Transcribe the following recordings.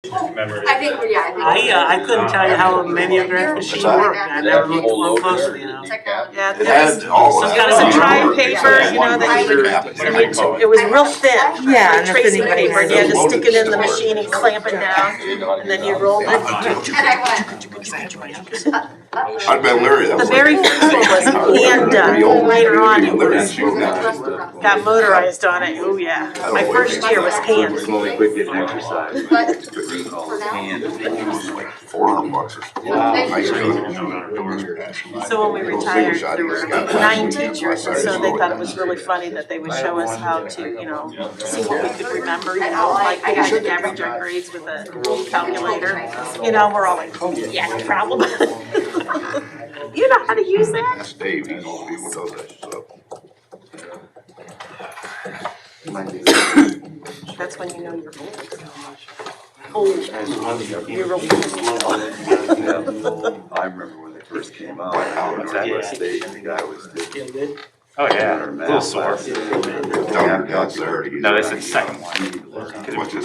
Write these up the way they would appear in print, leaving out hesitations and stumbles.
I think, I couldn't tell you how a mimeograph machine worked. I never looked one closely, yeah, It there had all was of some kind of that. tri paper, you know, that you would, it was real thin. Yeah, like and if tracing anybody paper, and you had to stick it in the machine and clamp it down, and then you rolled it. I'd bet Larry that The was very first one was hand done. Later on, it Larry was shoot now. got motorized on it. Oh yeah, my first year was hand. Slowly quit getting exercise. But Hand. $400 or something. Nice gun. So when we retired, there were 9 teachers, and so they thought it was really funny that they would show us how to, you know, see what we could remember, you know, like we had to average our grades with a calculator. You know, we're all like, oh, yeah, no problem. You know how to use that? That's Dave, he's one of the people who does that stuff. That's when you know you're old. You're real I remember when they first came out, that stage, the guy was doing. Oh yeah, a little sore. Down guys there. No, this is the second one. Because it was the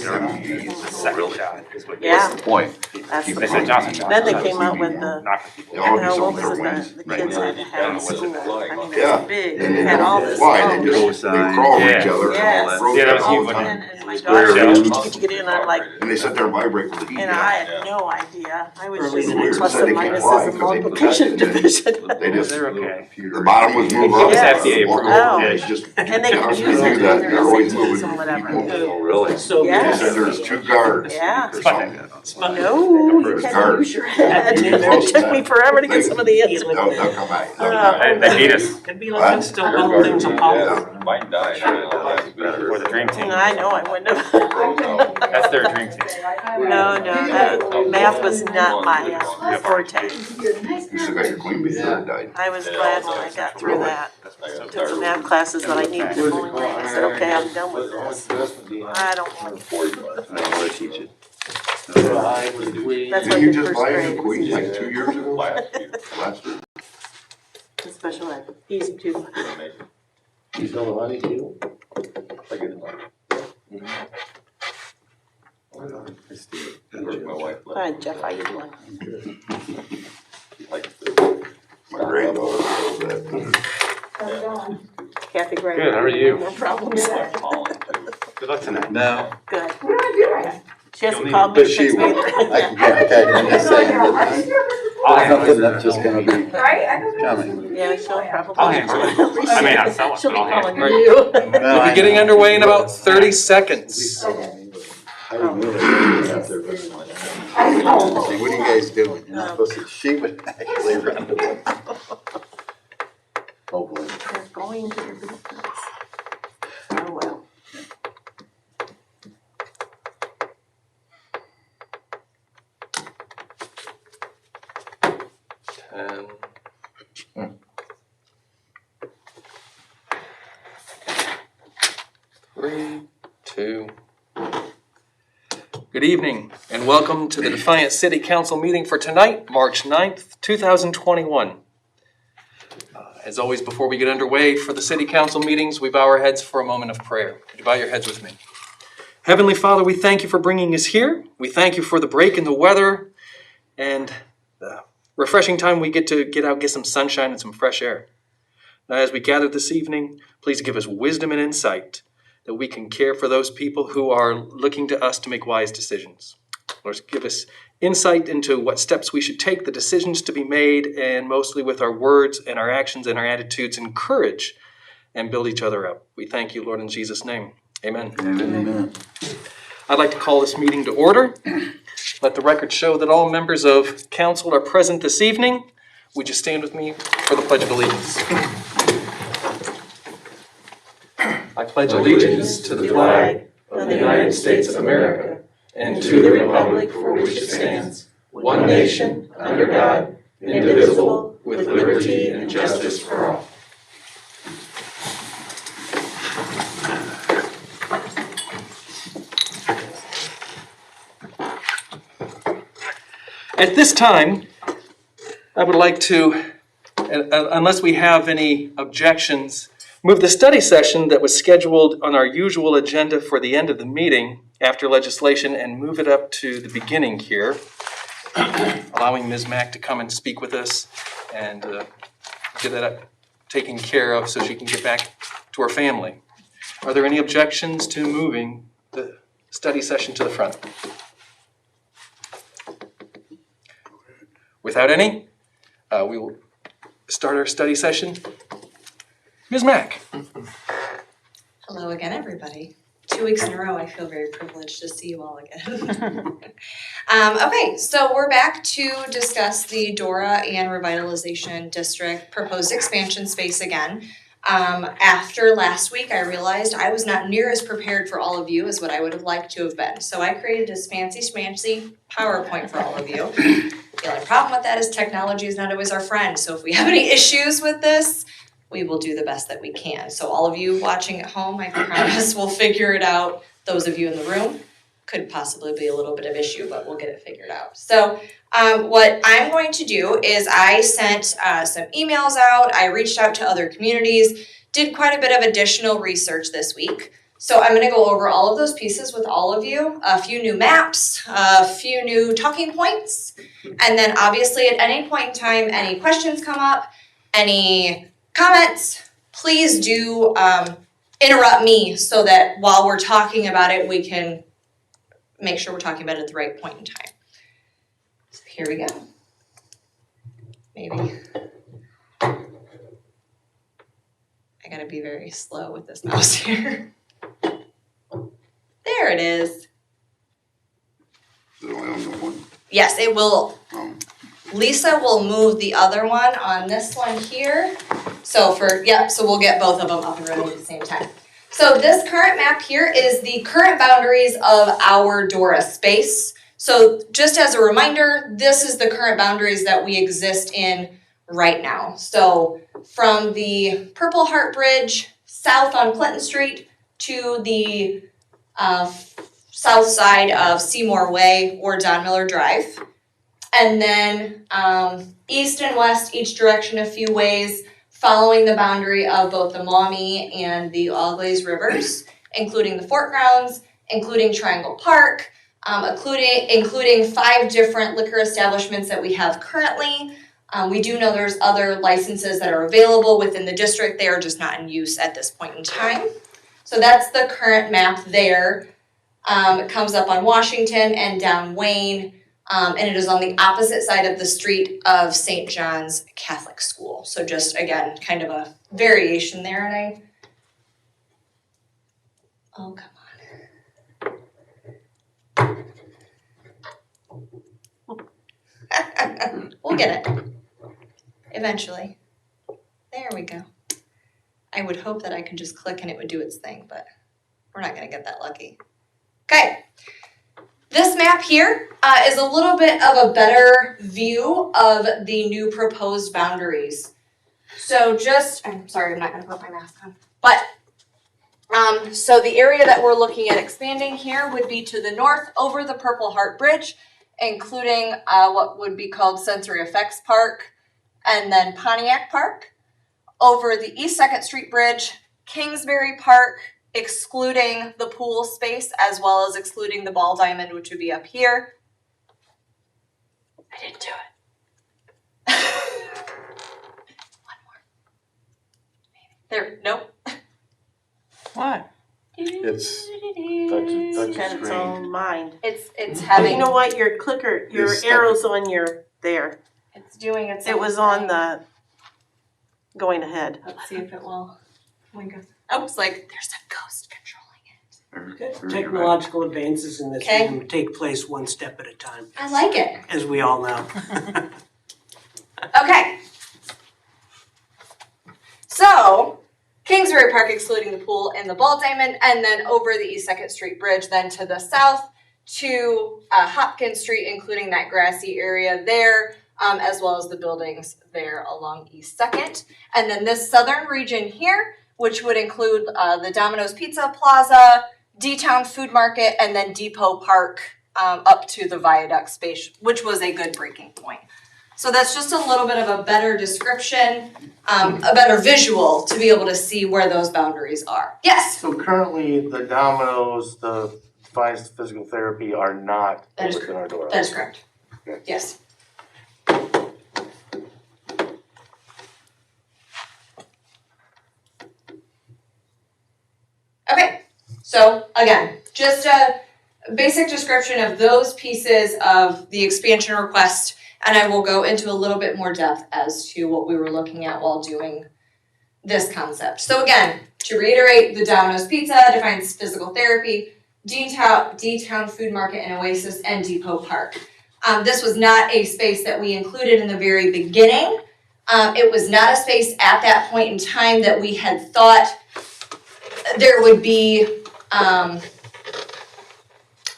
second shot. Is what Yeah. What's the point? That's the They said Johnson. Then they came out with the, Knocking people They all down. do what something was for it, wins. the kids had to have in school. I mean, it Yeah. was big, And it they had all don't this. fly, they just, they crawl over each Yeah. other. Yes. Broke Yeah, that that was all you the when- time. And my daughter, did you get in? I'm like, And they sit there and vibrate with the heat. and I had no idea. I was Early just years, plus said and they can't minuses fly and 'cause they multiplication, protected it. division. They just, They're okay. the bottom was moved up. Yes. FDA Walk approved. Oh. over, it's just, And they can cars use can it do in that, their they're always SATs moving and whatever. people. Oh, really? So They Yes. said there's 2 guards. Yeah. or something. No, you It's had hard. to use your head. It took me forever to get some of the answers. They'll come back. They beat us It'd be like them still building things Apollo. Mine died. for the dream team. I know, I wouldn't have. That's their dream team. No, that math was not my forte. You still got your queen bee that died. I was glad when I got through that. Took the math classes that I needed to fully learn. I said, okay, I'm done with this. I don't want to. I know how to teach it. That's Didn't like you the just first buy a grade. new queen like 2 years ago? Last year. Special ed, easy too. You still a honey too? My wife Hi, Jeff, how you doing? My granddaughter does that. Kathy Gray. Good, how are you? No problems. Good luck tonight. No. Good. She hasn't called me But to she text me will. either. I can guarantee, I'm just saying that something that's just gonna be coming. Yeah, she'll probably. I'll handle it. I may not sell it, She'll but be I'll calling handle it. you. No, We'll I be getting know. underway in about 30 seconds. I didn't realize they were out there this much. See, what are you guys doing? You're not supposed to, she would actually run it. Hopefully. They're going to the business. Oh, well. Three, two. Good evening, and welcome to the Defiance City Council meeting for tonight, March 9th, 2021. As always, before we get underway for the City Council meetings, we bow our heads for a moment of prayer. Could you bow your heads with me? Heavenly Father, we thank you for bringing us here. We thank you for the break in the weather and the refreshing time we get to get out, get some sunshine and some fresh air. Now, as we gather this evening, please give us wisdom and insight that we can care for those people who are looking to us to make wise decisions. Lord, give us insight into what steps we should take, the decisions to be made, and mostly with our words and our actions and our attitudes, encourage and build each other up. We thank you, Lord, in Jesus' name. Amen. Amen. I'd like to call this meeting to order. Let the record show that all members of council are present this evening. Would you stand with me for the Pledge of Allegiance? I pledge allegiance to the flag of the United States of America and to the republic for which it stands, one nation, under God, indivisible, with liberty and justice for all. At this time, I would like to, unless we have any objections, move the study session that was scheduled on our usual agenda for the end of the meeting after legislation and move it up to the beginning here, allowing Ms. Mack to come and speak with us and get that taken care of so she can get back to her family. Are there any objections to moving the study session to the front? Without any, we will start our study session. Ms. Mack. Hello again, everybody. 2 weeks in a row, I feel very privileged to see you all again. Okay, so we're back to discuss the Dora and Revitalization District proposed expansion space again. After last week, I realized I was not near as prepared for all of you as what I would have liked to have been. So I created this fancy schmancy PowerPoint for all of you. The only problem with that is technology is not always our friend. So if we have any issues with this, we will do the best that we can. So all of you watching at home, I promise we'll figure it out. Those of you in the room, could possibly be a little bit of issue, but we'll get it figured out. So what I'm going to do is I sent some emails out. I reached out to other communities, did quite a bit of additional research this week. So I'm going to go over all of those pieces with all of you, a few new maps, a few new talking points, and then obviously at any point in time, any questions come up, any comments, please do interrupt me so that while we're talking about it, we can make sure we're talking about it at the right point in time. So here we go. Maybe. I gotta be very slow with this mouse here. There it is. Is it only on the one? Yes, it will. Um, Lisa will move the other one on this one here. So so we'll get both of them up and running at the same time. So this current map here is the current boundaries of our Dora space. So just as a reminder, this is the current boundaries that we exist in right now. So from the Purple Heart Bridge south on Clinton Street to the south side of Seymour Way or Don Miller Drive. And then east and west, each direction a few ways, following the boundary of both the Maumee and the Auglaize Rivers, including the Fort Grounds, including Triangle Park, including 5 different liquor establishments that we have currently. We do know there's other licenses that are available within the district. They are just not in use at this point in time. So that's the current map there. It comes up on Washington and down Wayne. And it is on the opposite side of the street of St. John's Catholic School. So just, again, kind of a variation there. And oh, come on. We'll get it. Eventually. There we go. I would hope that I could just click and it would do its thing, but we're not going to get that lucky. Okay. This map here is a little bit of a better view of the new proposed boundaries. So I'm sorry, I'm not gonna put my mask on. But, so the area that we're looking at expanding here would be to the north over the Purple Heart Bridge, including what would be called Sensory Effects Park, and then Pontiac Park. Over the East 2nd Street Bridge, Kingsbury Park, excluding the pool space as well as excluding the ball diamond, which would be up here. I didn't do it. One more. Maybe. There, nope. What? It's It's got its own mind. It's You having, know what, your clicker, your It's stuck. arrow's on your, there. it's doing its It own was on thing. the, going ahead. Let's see if it will. Oh my God. Oh, it's like there's a ghost controlling it. Technological advances in this Okay. room take place one step at a time, I like it. as we all know. Okay. So, Kingsbury Park excluding the pool and the ball diamond, and then over the East 2nd Street Bridge, then to the south to Hopkins Street, including that grassy area there, as well as the buildings there along East 2nd. And then this southern region here, which would include the Domino's Pizza Plaza, D-Town Food Market, and then Depot Park up to the viaduct space, which was a good breaking point. So that's just a little bit of a better description, a better visual to be able to see where those boundaries are. Yes? So currently, the Domino's, the Defiance Physical Therapy are not That is within our door. That is correct. Okay. Yes. Okay, so again, just a basic description of those pieces of the expansion request, and I will go into a little bit more depth as to what we were looking at while doing this concept. So again, to reiterate, the Domino's Pizza, Defiance Physical Therapy, D-Town Food Market and Oasis, and Depot Park. This was not a space that we included in the very beginning. It was not a space at that point in time that we had thought there would be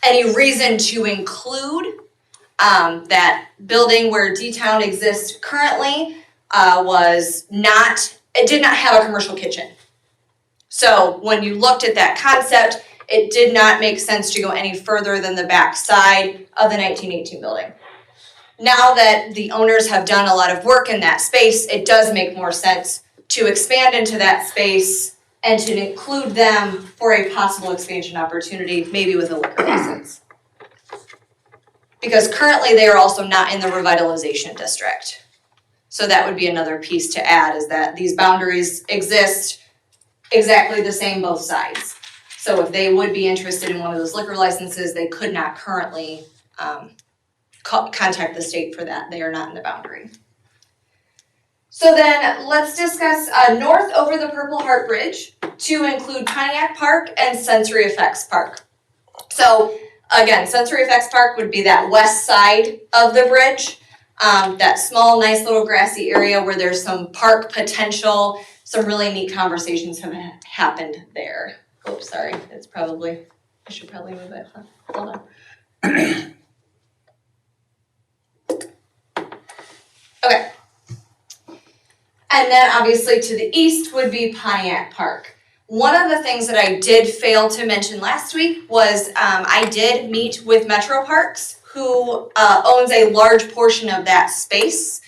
any reason to include. That building where D-Town exists currently it did not have a commercial kitchen. So when you looked at that concept, it did not make sense to go any further than the back side of the 1918 building. Now that the owners have done a lot of work in that space, it does make more sense to expand into that space and to include them for a possible expansion opportunity, maybe with a liquor license. Because currently they are also not in the revitalization district. So that would be another piece to add, is that these boundaries exist exactly the same both sides. So if they would be interested in one of those liquor licenses, they could not currently contact the state for that. They are not in the boundary. So then let's discuss north over the Purple Heart Bridge to include Pontiac Park and Sensory Effects Park. So again, Sensory Effects Park would be that west side of the bridge, that small, nice little grassy area where there's some park potential. Some really neat conversations have happened there. Oops, sorry, I should probably move it. Hold on. Okay. And then obviously to the east would be Pontiac Park. One of the things that I did fail to mention last week was I did meet with Metro Parks, who owns a large portion of that space.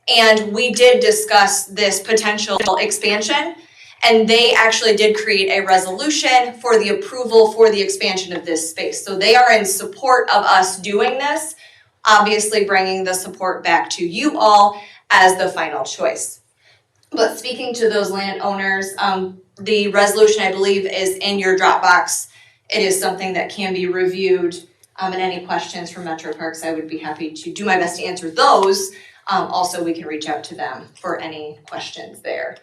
And we did discuss this potential expansion. And they actually did create a resolution for the approval for the expansion of this space. So they are in support of us doing this, obviously bringing the support back to you all as the final choice. But speaking to those landowners, the resolution, I believe, is in your Dropbox. It is something that can be reviewed, and any questions from Metro Parks, I would be happy to do my best to answer those. Also, we can reach out to them for any questions there.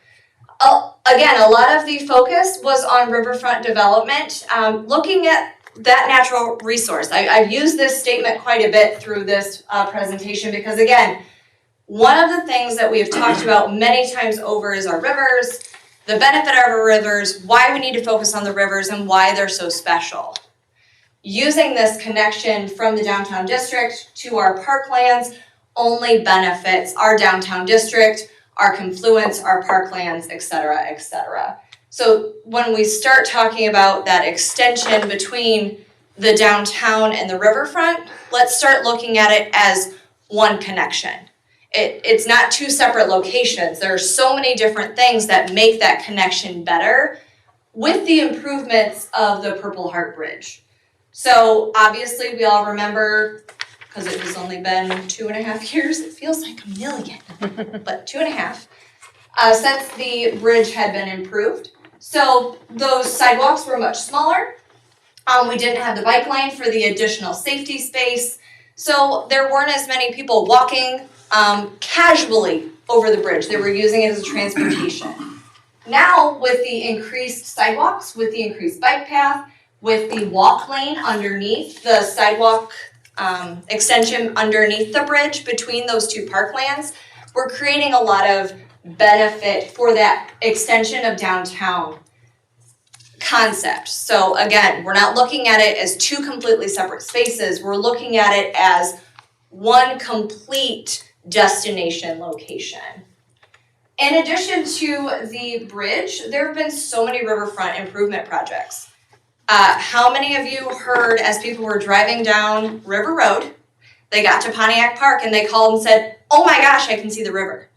Again, a lot of the focus was on riverfront development, looking at that natural resource. I've used this statement quite a bit through this presentation because, again, one of the things that we have talked about many times over is our rivers, the benefit of our rivers, why we need to focus on the rivers, and why they're so special. Using this connection from the downtown district to our parklands only benefits our downtown district, our confluence, our parklands, et cetera, et cetera. So when we start talking about that extension between the downtown and the riverfront, let's start looking at it as one connection. It's not two separate locations. There are so many different things that make that connection better with the improvements of the Purple Heart Bridge. So obviously we all remember, because it has only been 2.5 years, it feels like a million, but 2.5, since the bridge had been improved. So those sidewalks were much smaller. We didn't have the bike lane for the additional safety space. So there weren't as many people walking casually over the bridge. They were using it as a transportation. Now with the increased sidewalks, with the increased bike path, with the walk lane underneath the sidewalk extension underneath the bridge between those two parklands, we're creating a lot of benefit for that extension of downtown concept. So again, we're not looking at it as two completely separate spaces. We're looking at it as one complete destination location. In addition to the bridge, there have been so many riverfront improvement projects. How many of you heard as people were driving down River Road, they got to Pontiac Park and they called and said, "Oh my gosh, I can see the river."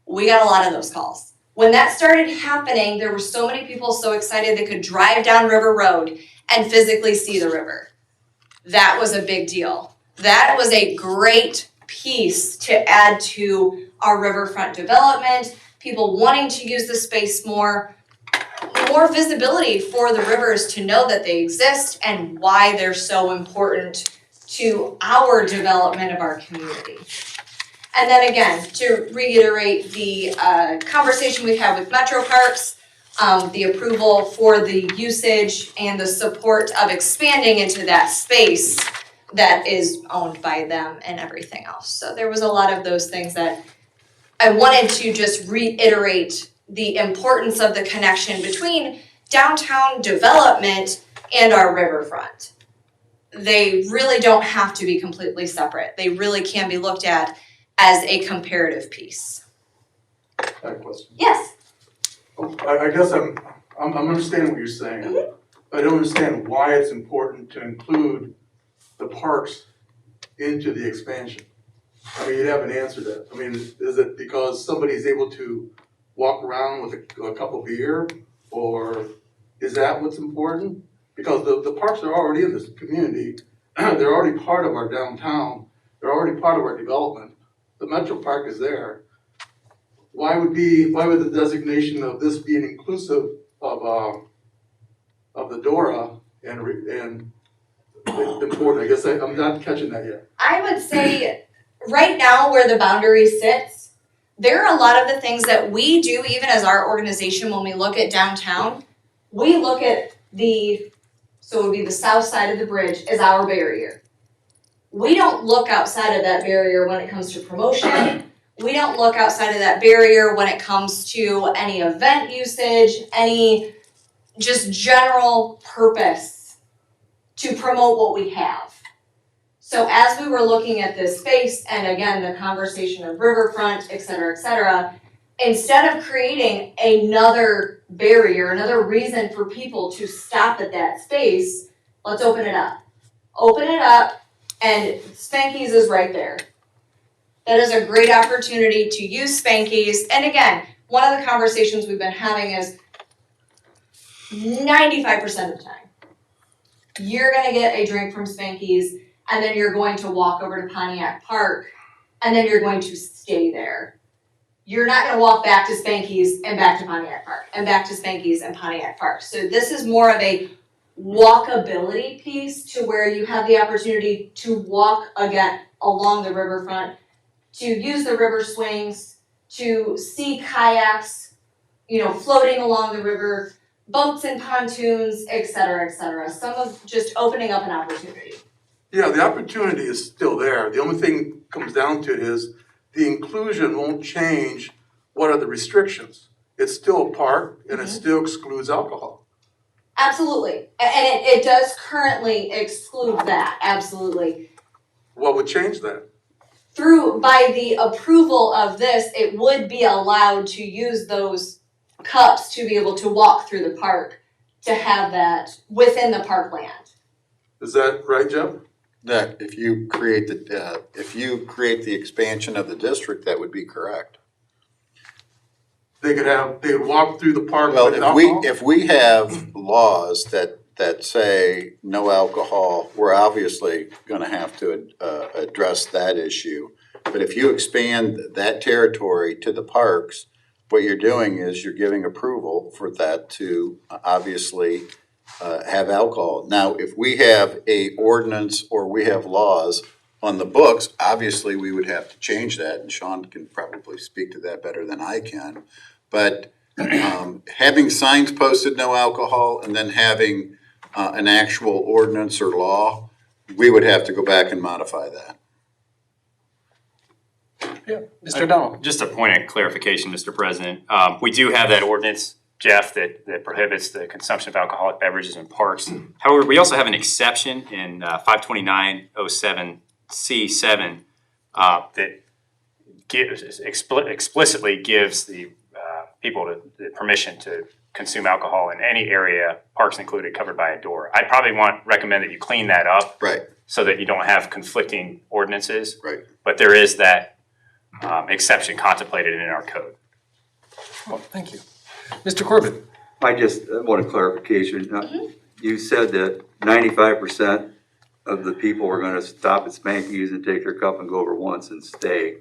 We got a lot of those calls. When that started happening, there were so many people so excited they could drive down River Road and physically see the river. That was a big deal. That was a great piece to add to our riverfront development, people wanting to use the space more visibility for the rivers to know that they exist and why they're so important to our development of our community. And then again, to reiterate the conversation we had with Metro Parks, the approval for the usage and the support of expanding into that space that is owned by them and everything else. So there was a lot of those things that I wanted to just reiterate the importance of the connection between downtown development and our riverfront. They really don't have to be completely separate. They really can be looked at as a comparative piece. I have a question. Yes. I guess I'm understanding what you're saying. Mhm. I don't understand why it's important to include the parks into the expansion. I mean, you'd have an answer to that. I mean, is it because somebody's able to walk around with a cup of beer? Or is that what's important? Because the parks are already in this community. They're already part of our downtown. They're already part of our development. The Metro Park is there. Why would the designation of this be inclusive of the DORA and important? I guess I'm not catching that yet. I would say right now where the boundary sits, there are a lot of the things that we do even as our organization when we look at downtown. We look at so it would be the south side of the bridge as our barrier. We don't look outside of that barrier when it comes to promotion. We don't look outside of that barrier when it comes to any event usage, any just general purpose to promote what we have. So as we were looking at this space, and again, the conversation of riverfront, et cetera, instead of creating another barrier, another reason for people to stop at that space, let's open it up. Open it up, and Spanky's is right there. That is a great opportunity to use Spanky's. And again, one of the conversations we've been having is 95% of the time, you're gonna get a drink from Spanky's, and then you're going to walk over to Pontiac Park, and then you're going to stay there. You're not gonna walk back to Spanky's and back to Pontiac Park, and back to Spanky's and Pontiac Park. So this is more of a walkability piece to where you have the opportunity to walk again along the riverfront, to use the river swings, to see kayaks, floating along the river, boats and pontoons, et cetera, some of just opening up an opportunity. Yeah, the opportunity is still there. The only thing comes down to it is the inclusion won't change what are the restrictions. It's still a park and it still excludes alcohol. Absolutely, and it does currently exclude that, absolutely. What would change that? By the approval of this, it would be allowed to use those cups to be able to walk through the park, to have that within the parkland. Is that right, Jeff? That if you create the expansion of the district, that would be correct. They would walk through the park Well, with alcohol? if we have laws that say no alcohol, we're obviously gonna have to address that issue. But if you expand that territory to the parks, what you're doing is you're giving approval for that to obviously have alcohol. Now, if we have a ordinance or we have laws on the books, obviously we would have to change that, and Sean can probably speak to that better than I can. But having signs posted no alcohol and then having an actual ordinance or law, we would have to go back and modify that. Yeah, Mr. O'Donnell. Just a point of clarification, Mr. President. We do have that ordinance, Jeff, that prohibits the consumption of alcoholic beverages in parks. However, we also have an exception in 52907C7 that explicitly gives the people the permission to consume alcohol in any area, parks included, covered by a DORA. I'd probably recommend that you clean that up. Right. So that you don't have conflicting ordinances. Right. But there is that exception contemplated in our code. Well, thank you. Mr. Corbett. I just want a clarification. you said that 95% of the people were gonna stop at Spanky's and take their cup and go over once and stay.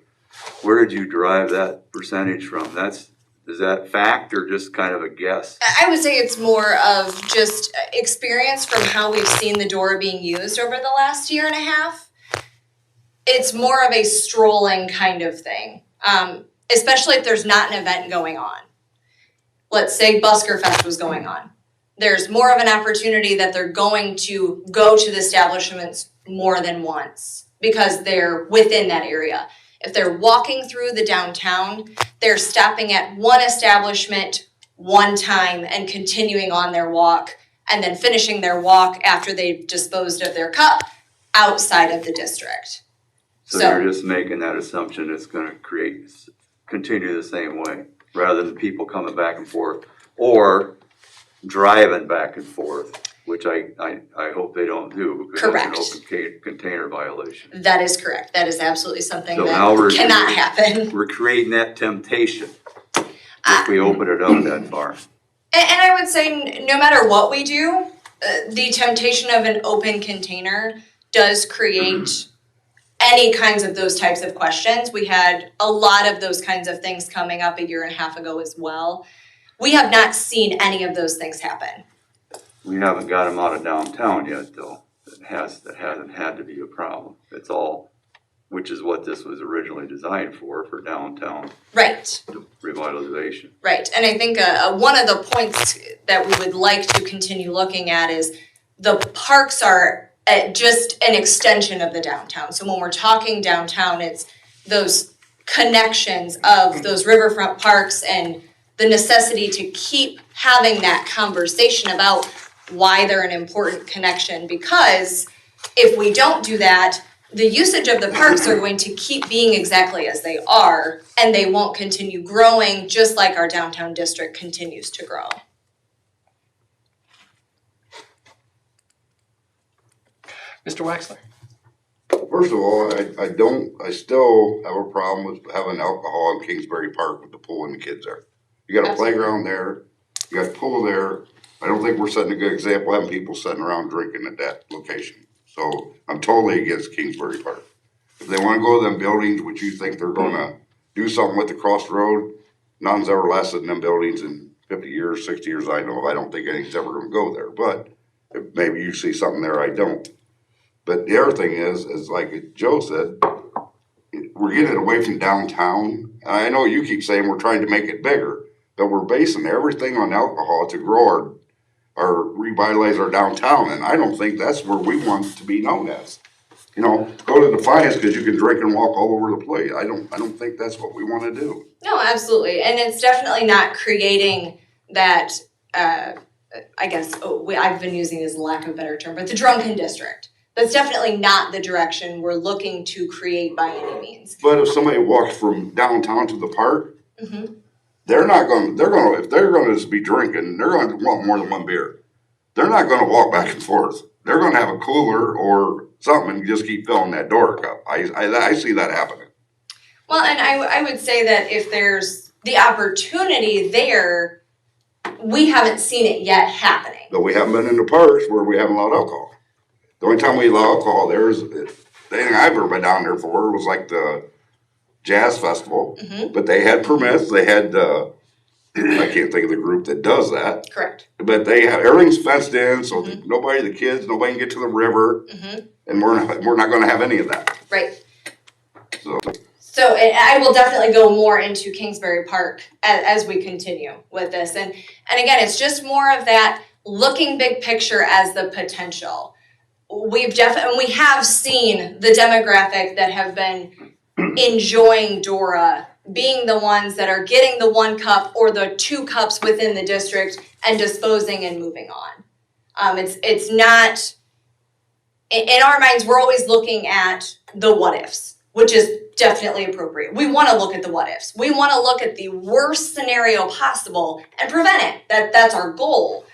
Where did you derive that percentage from? Is that fact or just kind of a guess? I would say it's more of just experience from how we've seen the Dora being used over the last year and a half. It's more of a strolling kind of thing, especially if there's not an event going on. Let's say Busker Fest was going on. There's more of an opportunity that they're going to go to the establishments more than once because they're within that area. If they're walking through the downtown, they're stopping at one establishment one time and continuing on their walk and then finishing their walk after they've disposed of their cup outside of the district. So you're just making that assumption it's gonna continue the same way, rather than people coming back and forth or driving back and forth, which I hope they don't do, because that's an open container violation. That is correct. That is absolutely something So that now cannot happen. We're creating that temptation if we open it up that far. And I would say no matter what we do, the temptation of an open container does create any kinds of those types of questions. We had a lot of those kinds of things coming up a year and a half ago as well. We have not seen any of those things happen. We haven't got them out of downtown yet, though. That hasn't had to be a problem. It's all, which is what this was originally designed for downtown Right. revitalization. Right. And I think one of the points that we would like to continue looking at is the parks are just an extension of the downtown. So when we're talking downtown, it's those connections of those riverfront parks and the necessity to keep having that conversation about why they're an important connection. Because if we don't do that, the usage of the parks are going to keep being exactly as they are, and they won't continue growing just like our downtown district continues to grow. Mr. Waxler? First of all, I still have a problem with having alcohol in Kingsbury Park with the pool and the kids there. You got a playground there, you got a pool there. I don't think we're setting a good example having people sitting around drinking at that location. So I'm totally against Kingsbury Park. If they wanna go to them buildings, which you think they're gonna do something with across the road, none's ever lasted in them buildings in 50 years, 60 years, I know of. I don't think anything's ever gonna go there, but if maybe you see something there, I don't. But the other thing is like Joe said, we're getting away from downtown. I know you keep saying we're trying to make it bigger, but we're basing everything on alcohol to grow our revitalize our downtown, and I don't think that's where we want to be known as. You know, go to Defiance because you can drink and walk all over the place. I don't think that's what we want to do. No, absolutely, and it's definitely not creating that. I guess I've been using as a lack of a better term, but the drunken district. That's definitely not the direction we're looking to create by any means. But if somebody walks from downtown to the park, they're gonna if they're gonna just be drinking, they're gonna want more than one beer. They're not gonna walk back and forth. They're gonna have a cooler or something and just keep filling that Dora cup. I see that happening. Well, and I would say that if there's the opportunity there, we haven't seen it yet happening. But we haven't been in the parks where we haven't allowed alcohol. The only time we allow alcohol there is, the thing I've ever been down there for was like the jazz festival. But they had permits, they had, I can't think of the group that does that. Correct. But they have, everything's fenced in, so nobody can get to the river. And we're not gonna have any of that. Right. So I will definitely go more into Kingsbury Park as we continue with this. And again, it's just more of that looking big picture as the potential. We have seen the demographic that have been enjoying Dora being the ones that are getting the one cup or the two cups within the district and disposing and moving on. It's not, in our minds, we're always looking at the what ifs, which is definitely appropriate. We want to look at the what ifs. We want to look at the worst scenario possible and prevent it. That's our goal.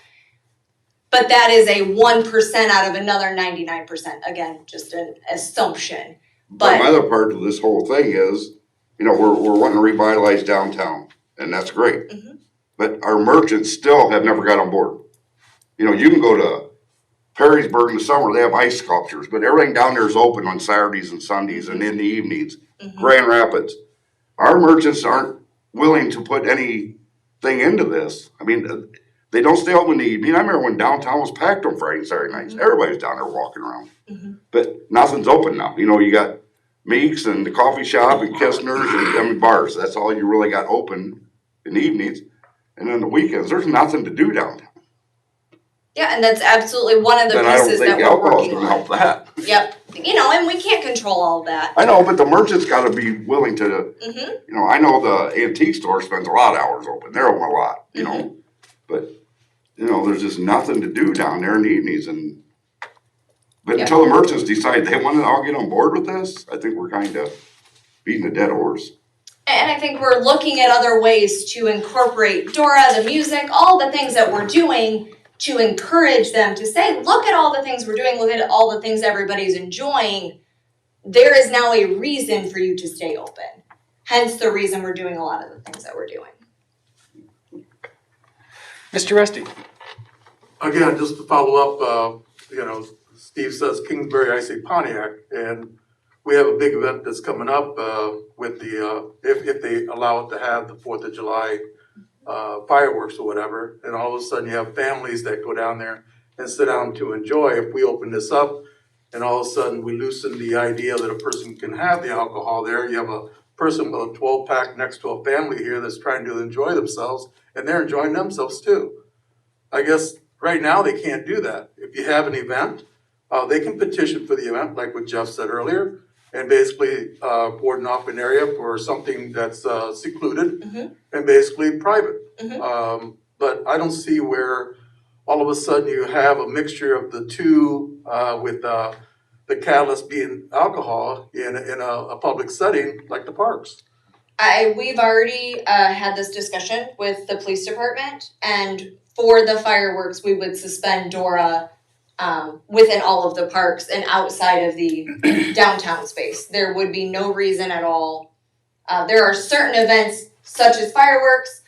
But that is a 1% out of another 99%. Again, just an assumption. But my other part of this whole thing is, you know, we're wanting to revitalize downtown, and that's great. But our merchants still have never got on board. You know, you can go to Perrysburg in the summer, they have ice sculptures, but everything down there is open on Saturdays and Sundays and in the evenings. Grand Rapids. Our merchants aren't willing to put anything into this. I mean, they don't stay open in the evening. I remember when downtown was packed on Friday and Saturday nights. Everybody's down there walking around. But nothing's open now. You know, you got Meeks and the coffee shop and Kistner's and bars. That's all you really got open in the evenings. And then the weekends, there's nothing to do downtown. Yeah, and that's absolutely one of the Then I don't pieces think that we're alcohol's working gonna on. help that. Yep, you know, and we can't control all of that. I know, but the merchants gotta be willing to, you know, I know the antique store spends a lot of hours open. They're open a lot, you know? But, you know, there's just nothing to do down there in the evenings and, but until the merchants decide they wanna all get on board with this, I think we're kinda beating a dead horse. And I think we're looking at other ways to incorporate Dora, the music, all the things that we're doing to encourage them to say, look at all the things we're doing, look at all the things everybody's enjoying. There is now a reason for you to stay open. Hence the reason we're doing a lot of the things that we're doing. Mr. Rusty? Again, just to follow up, you know, Steve says Kingsbury, I say Pontiac, and we have a big event that's coming up with the, if they allow it to have the 4th of July fireworks or whatever, and all of a sudden you have families that go down there and sit down to enjoy. If we open this up and all of a sudden we loosen the idea that a person can have the alcohol there, you have a person with a 12-pack next to a family here that's trying to enjoy themselves, and they're enjoying themselves too. I guess right now they can't do that. If you have an event, they can petition for the event, like what Jeff said earlier, and basically boarding off an area for something that's secluded and basically private. But I don't see where all of a sudden you have a mixture of the two with the catalyst being alcohol in a public setting like the parks. We've already had this discussion with the police department, and for the fireworks, we would suspend Dora within all of the parks and outside of the downtown space. There would be no reason at all. There are certain events, such as fireworks,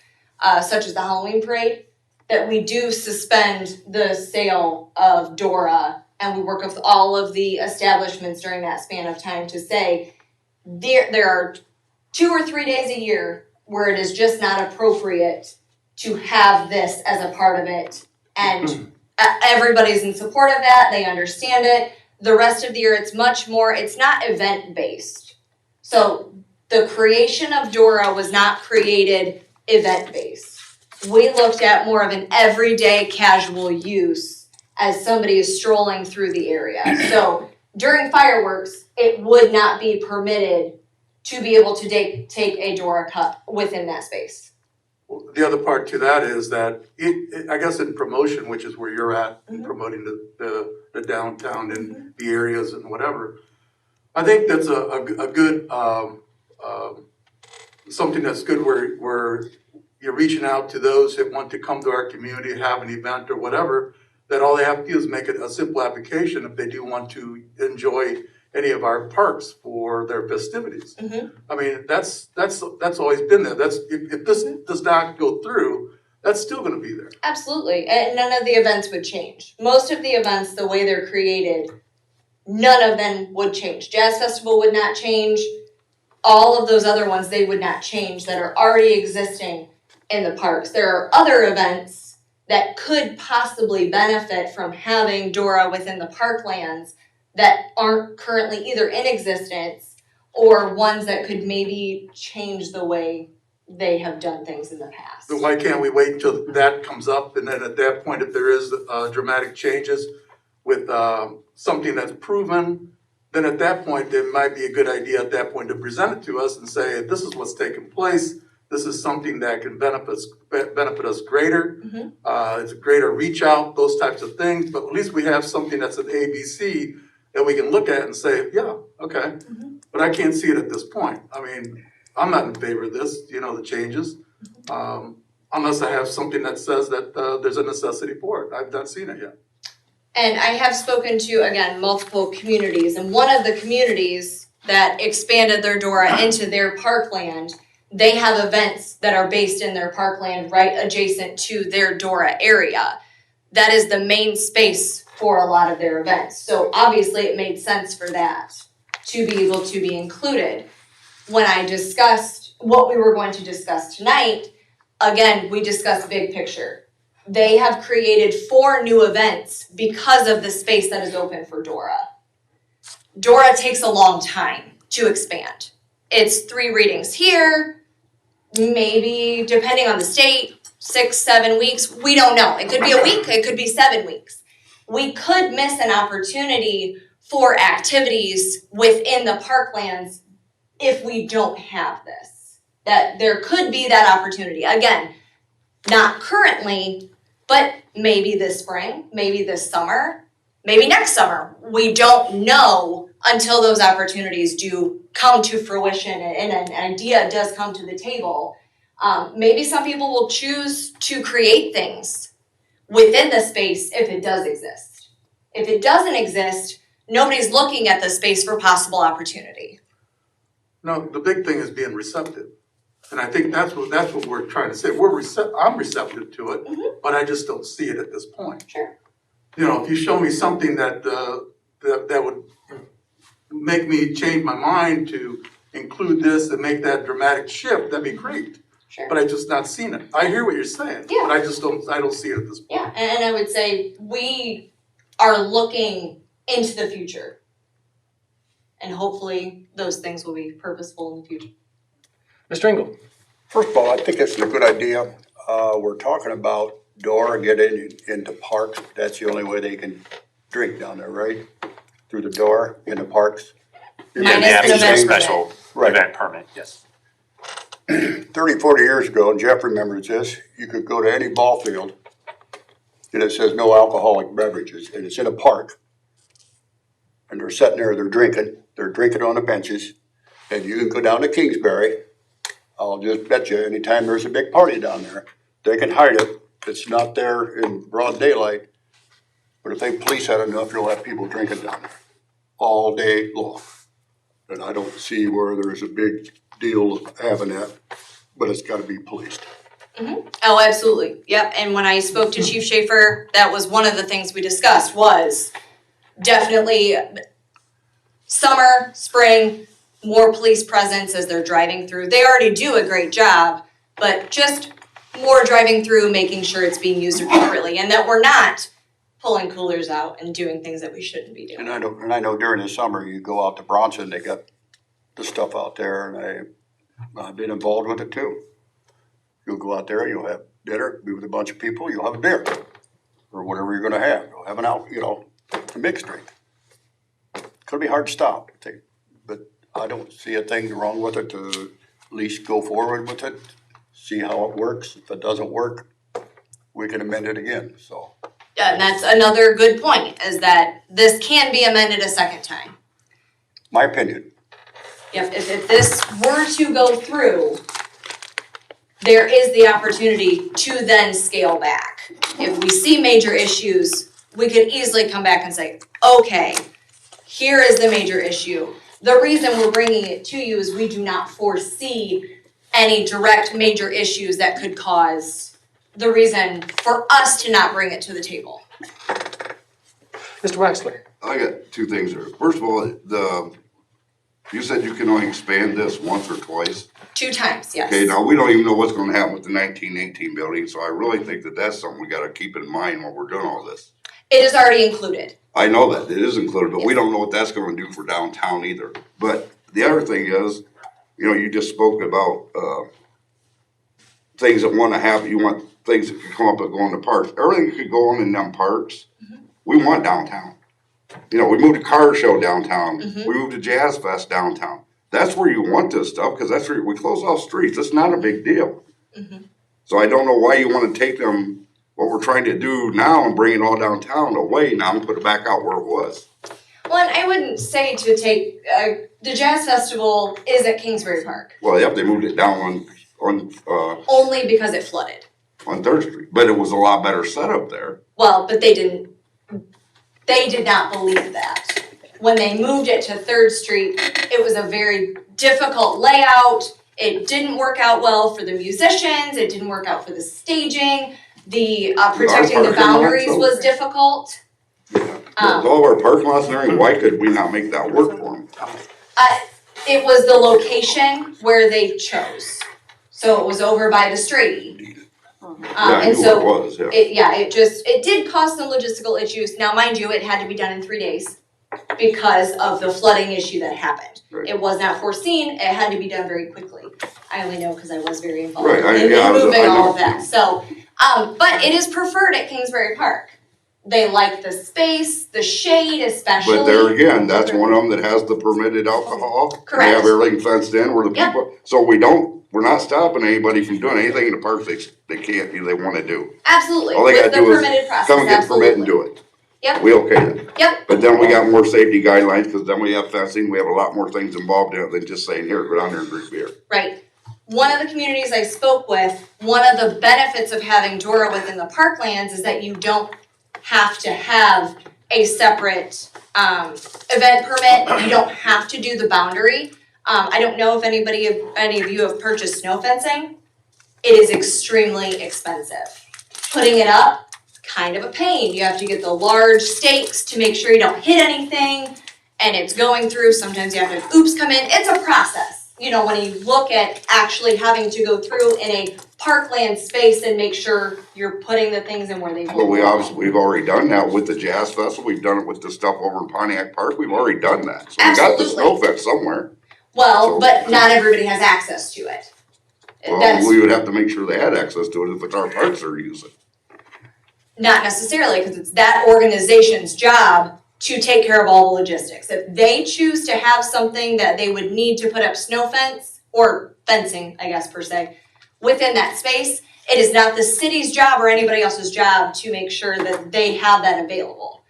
such as the Halloween parade, that we do suspend the sale of Dora, and we work with all of the establishments during that span of time to say there are 2 or 3 days a year where it is just not appropriate to have this as a part of it, and everybody's in support of that. They understand it. The rest of the year, it's much more, it's not event-based. So the creation of Dora was not created event-based. We looked at more of an everyday casual use as somebody is strolling through the area. So during fireworks, it would not be permitted to be able to take a Dora cup within that space. The other part to that is that I guess in promotion, which is where you're at, in promoting the downtown and the areas and whatever, I think that's a good something that's good where you're reaching out to those that want to come to our community, have an event or whatever, that all they have to do is make it a simple application if they do want to enjoy any of our parks for their festivities. I mean, that's always been there. That's if this does not go through, that's still going to be there. Absolutely, and none of the events would change. Most of the events, the way they're created, none of them would change. Jazz Festival would not change. All of those other ones, they would not change that are already existing in the parks. There are other events that could possibly benefit from having Dora within the parklands that aren't currently either in existence or ones that could maybe change the way they have done things in the past. But why can't we wait until that comes up, and then at that point, if there is dramatic changes with something that's proven, then at that point, it might be a good idea at that point to present it to us and say, this is what's taking place. This is something that can benefit us greater. It's a greater reach out, those types of things. But at least we have something that's an ABC that we can look at and say, yeah, okay. But I can't see it at this point. I mean, I'm not in favor of this, the changes, unless I have something that says that there's a necessity for it. I've not seen it yet. And I have spoken to, again, multiple communities. And one of the communities that expanded their Dora into their parkland, they have events that are based in their parkland right adjacent to their Dora area. That is the main space for a lot of their events. So obviously it made sense for that to be able to be included. When I discussed what we were going to discuss tonight, again, we discussed big picture. They have created 4 new events because of the space that is open for Dora. Dora takes a long time to expand. It's 3 readings here, maybe depending on the state, 6, 7 weeks. We don't know. It could be a week, it could be 7 weeks. We could miss an opportunity for activities within the parklands if we don't have this. That there could be that opportunity. Again, not currently, but maybe this spring, maybe this summer, maybe next summer. We don't know until those opportunities do come to fruition and an idea does come to the table. Maybe some people will choose to create things within the space if it does exist. If it doesn't exist, nobody's looking at the space for possible opportunity. No, the big thing is being receptive. And I think that's what we're trying to say. I'm receptive to it, but I just don't see it at this point. Sure. You know, if you show me something that would make me change my mind to include this and make that dramatic shift, that'd be great. Sure. But I just not seen it. I hear what you're saying, Yeah. but I don't see it at this point. Yeah, and I would say we are looking into the future. And hopefully those things will be purposeful in the future. Mr. Engel? First of all, I think it's a good idea. We're talking about Dora getting into parks. That's the only way they can drink down there, right? Through the door in the parks. Yeah, Minus they have the to do a event special Right. event permit, yes. 30, 40 years ago, and Jeff remembers this, you could go to any ball field and it says no alcoholic beverages, and it's in a park. And they're sitting there, they're drinking on the benches, and you can go down to Kingsbury. I'll just bet you anytime there's a big party down there, they can hide it. It's not there in broad daylight. But if they police that enough, you'll have people drinking down there all day long. And I don't see where there's a big deal of having that, but it's gotta be policed. Oh, absolutely. Yep. And when I spoke to Chief Schaefer, that was one of the things we discussed was definitely summer, spring, more police presence as they're driving through. They already do a great job, but just more driving through, making sure it's being used appropriately and that we're not pulling coolers out and doing things that we shouldn't be doing. And I know during the summer, you go out to Bronson, they got the stuff out there, and I've been involved with it too. You'll go out there, you'll have dinner, be with a bunch of people, you'll have a beer, or whatever you're gonna have. You'll have a mixed drink. Could be hard to stop, but I don't see a thing wrong with it to at least go forward with it, see how it works. If it doesn't work, we can amend it again, so. Yeah, and that's another good point, is that this can be amended a second time. My opinion. Yep, if this were to go through, there is the opportunity to then scale back. If we see major issues, we could easily come back and say, okay, here is the major issue. The reason we're bringing it to you is we do not foresee any direct major issues that could cause the reason for us to not bring it to the table. Mr. Waxler? I got 2 things there. First of all, you said you can only expand this once or twice. 2 times, yes. Okay, now we don't even know what's gonna happen with the 1918 building, so I really think that that's something we gotta keep in mind when we're doing all this. It is already included. I know that, it is included, but we don't know what that's gonna do for downtown either. But the other thing is, you just spoke about, things that wanna happen, you want things that could come up and go in the parks. Everything could go on in them parks. We want downtown. We moved a car show downtown, we moved a jazz fest downtown. That's where you want this stuff, cause that's where we close off streets, it's not a big deal. So I don't know why you wanna take them, what we're trying to do now and bring it all downtown away now and put it back out where it was. Well, and I wouldn't say to take, the Jazz Festival is at Kingsbury Park. Well, yep, they moved it down on Only because it flooded. 3rd Street, but it was a lot better setup there. Well, but they did not believe that. When they moved it to 3rd Street, it was a very difficult layout. It didn't work out well for the musicians, it didn't work out for the staging. The protecting the boundaries was difficult. With all of our parking lots and everything, why could we not make that work for them? It was the location where they chose. So it was over by the Strady. Yeah, I And knew so where it was, yeah. it did cause some logistical issues. Now, mind you, it had to be done in 3 days because of the flooding issue that happened. Right. It was not foreseen, it had to be done very quickly. I only know because I was very involved Right, in moving I all know. of that, so, but it is preferred at Kingsbury Park. They like the space, the shade especially. But there again, that's one of them that has the permitted alcohol. They Correct. have everything fenced in where the Yep. people, so we're not stopping anybody from doing anything in the parks they can't, they wanna do. Absolutely, All they with gotta the do is permitted process, Come and get a permit and absolutely. do it. Yep. We okay then. Yep, But then we got more safety guidelines, cause then we have fencing, we have a lot more things involved in it than just saying, here, go down there and drink beer. right. One of the communities I spoke with, one of the benefits of having Dora within the parklands is that you don't have to have a separate event permit. You don't have to do the boundary. I don't know if any of you have purchased snow fencing. It is extremely expensive. Putting it up, kind of a pain. You have to get the large stakes to make sure you don't hit anything, and it's going through. Sometimes you have to have oops come in. It's a process. You know, when you look at actually having to go through in a parkland space and make sure you're putting the things in where they Well, belong. we've already done that with the Jazz Festival, we've done it with the stuff over in Pontiac Park, we've already done that. So we got the Absolutely. snow fence somewhere. Well, So- but not everybody has access to it. Well, we would have to make sure they had access to it if it's our parks they're using. Not necessarily, because it's that organization's job to take care of all the logistics. If they choose to have something that they would need to put up snow fence, or fencing, I guess per se, within that space, it is not the city's job or anybody else's job to make sure that they have that available.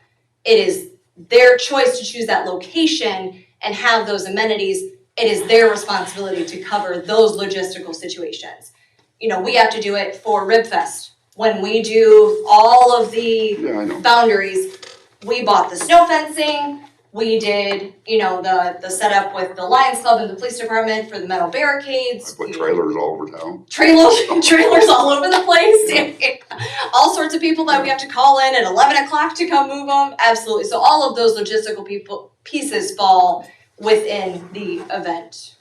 It is their choice to choose that location and have those amenities. It is their responsibility to cover those logistical situations. You know, we have to do it for Ribfest. When we do all of the Yeah, I know. boundaries, we bought the snow fencing, we did, you know, the setup with the Lions Club and the police department for the metal I barricades. put trailers all over town. Trailers all over the place. All sorts of people that we have to call in at 11 o'clock to come move them. Absolutely. So all of those logistical pieces fall within the event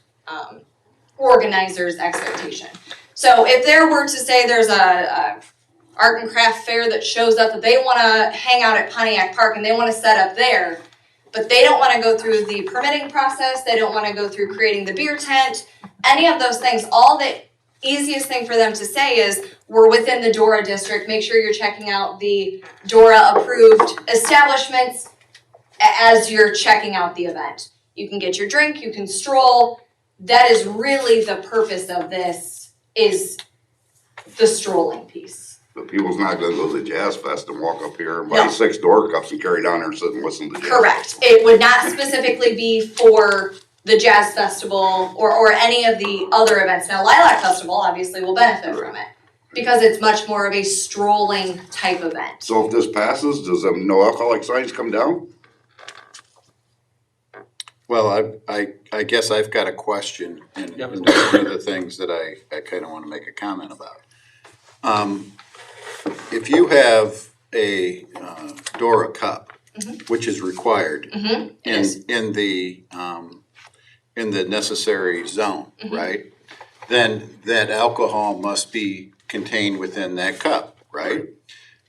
organizer's expectation. So if there were to say there's a art and craft fair that shows up that they want to hang out at Pontiac Park and they want to set up there, but they don't want to go through the permitting process, they don't want to go through creating the beer tent, any of those things, all the easiest thing for them to say is, we're within the DORA district, make sure you're checking out the DORA approved establishments as you're checking out the event. You can get your drink, you can stroll. That is really the purpose of this, is the strolling piece. But people's not gonna go to the Jazz Fest and walk up here and No. buy 6 door cups and carry down there and sit and listen to jazz. Correct. It would not specifically be for the Jazz Festival or any of the other events. Now, Lilac Festival obviously will benefit from it because it's much more of a strolling type event. So if this passes, does them no alcoholic signs come down? Well, I guess I've got a question, and that's one of the things that I kind of want to make a comment about. If you have a Dora cup, which is required in the necessary zone, right? Then that alcohol must be contained within that cup, right?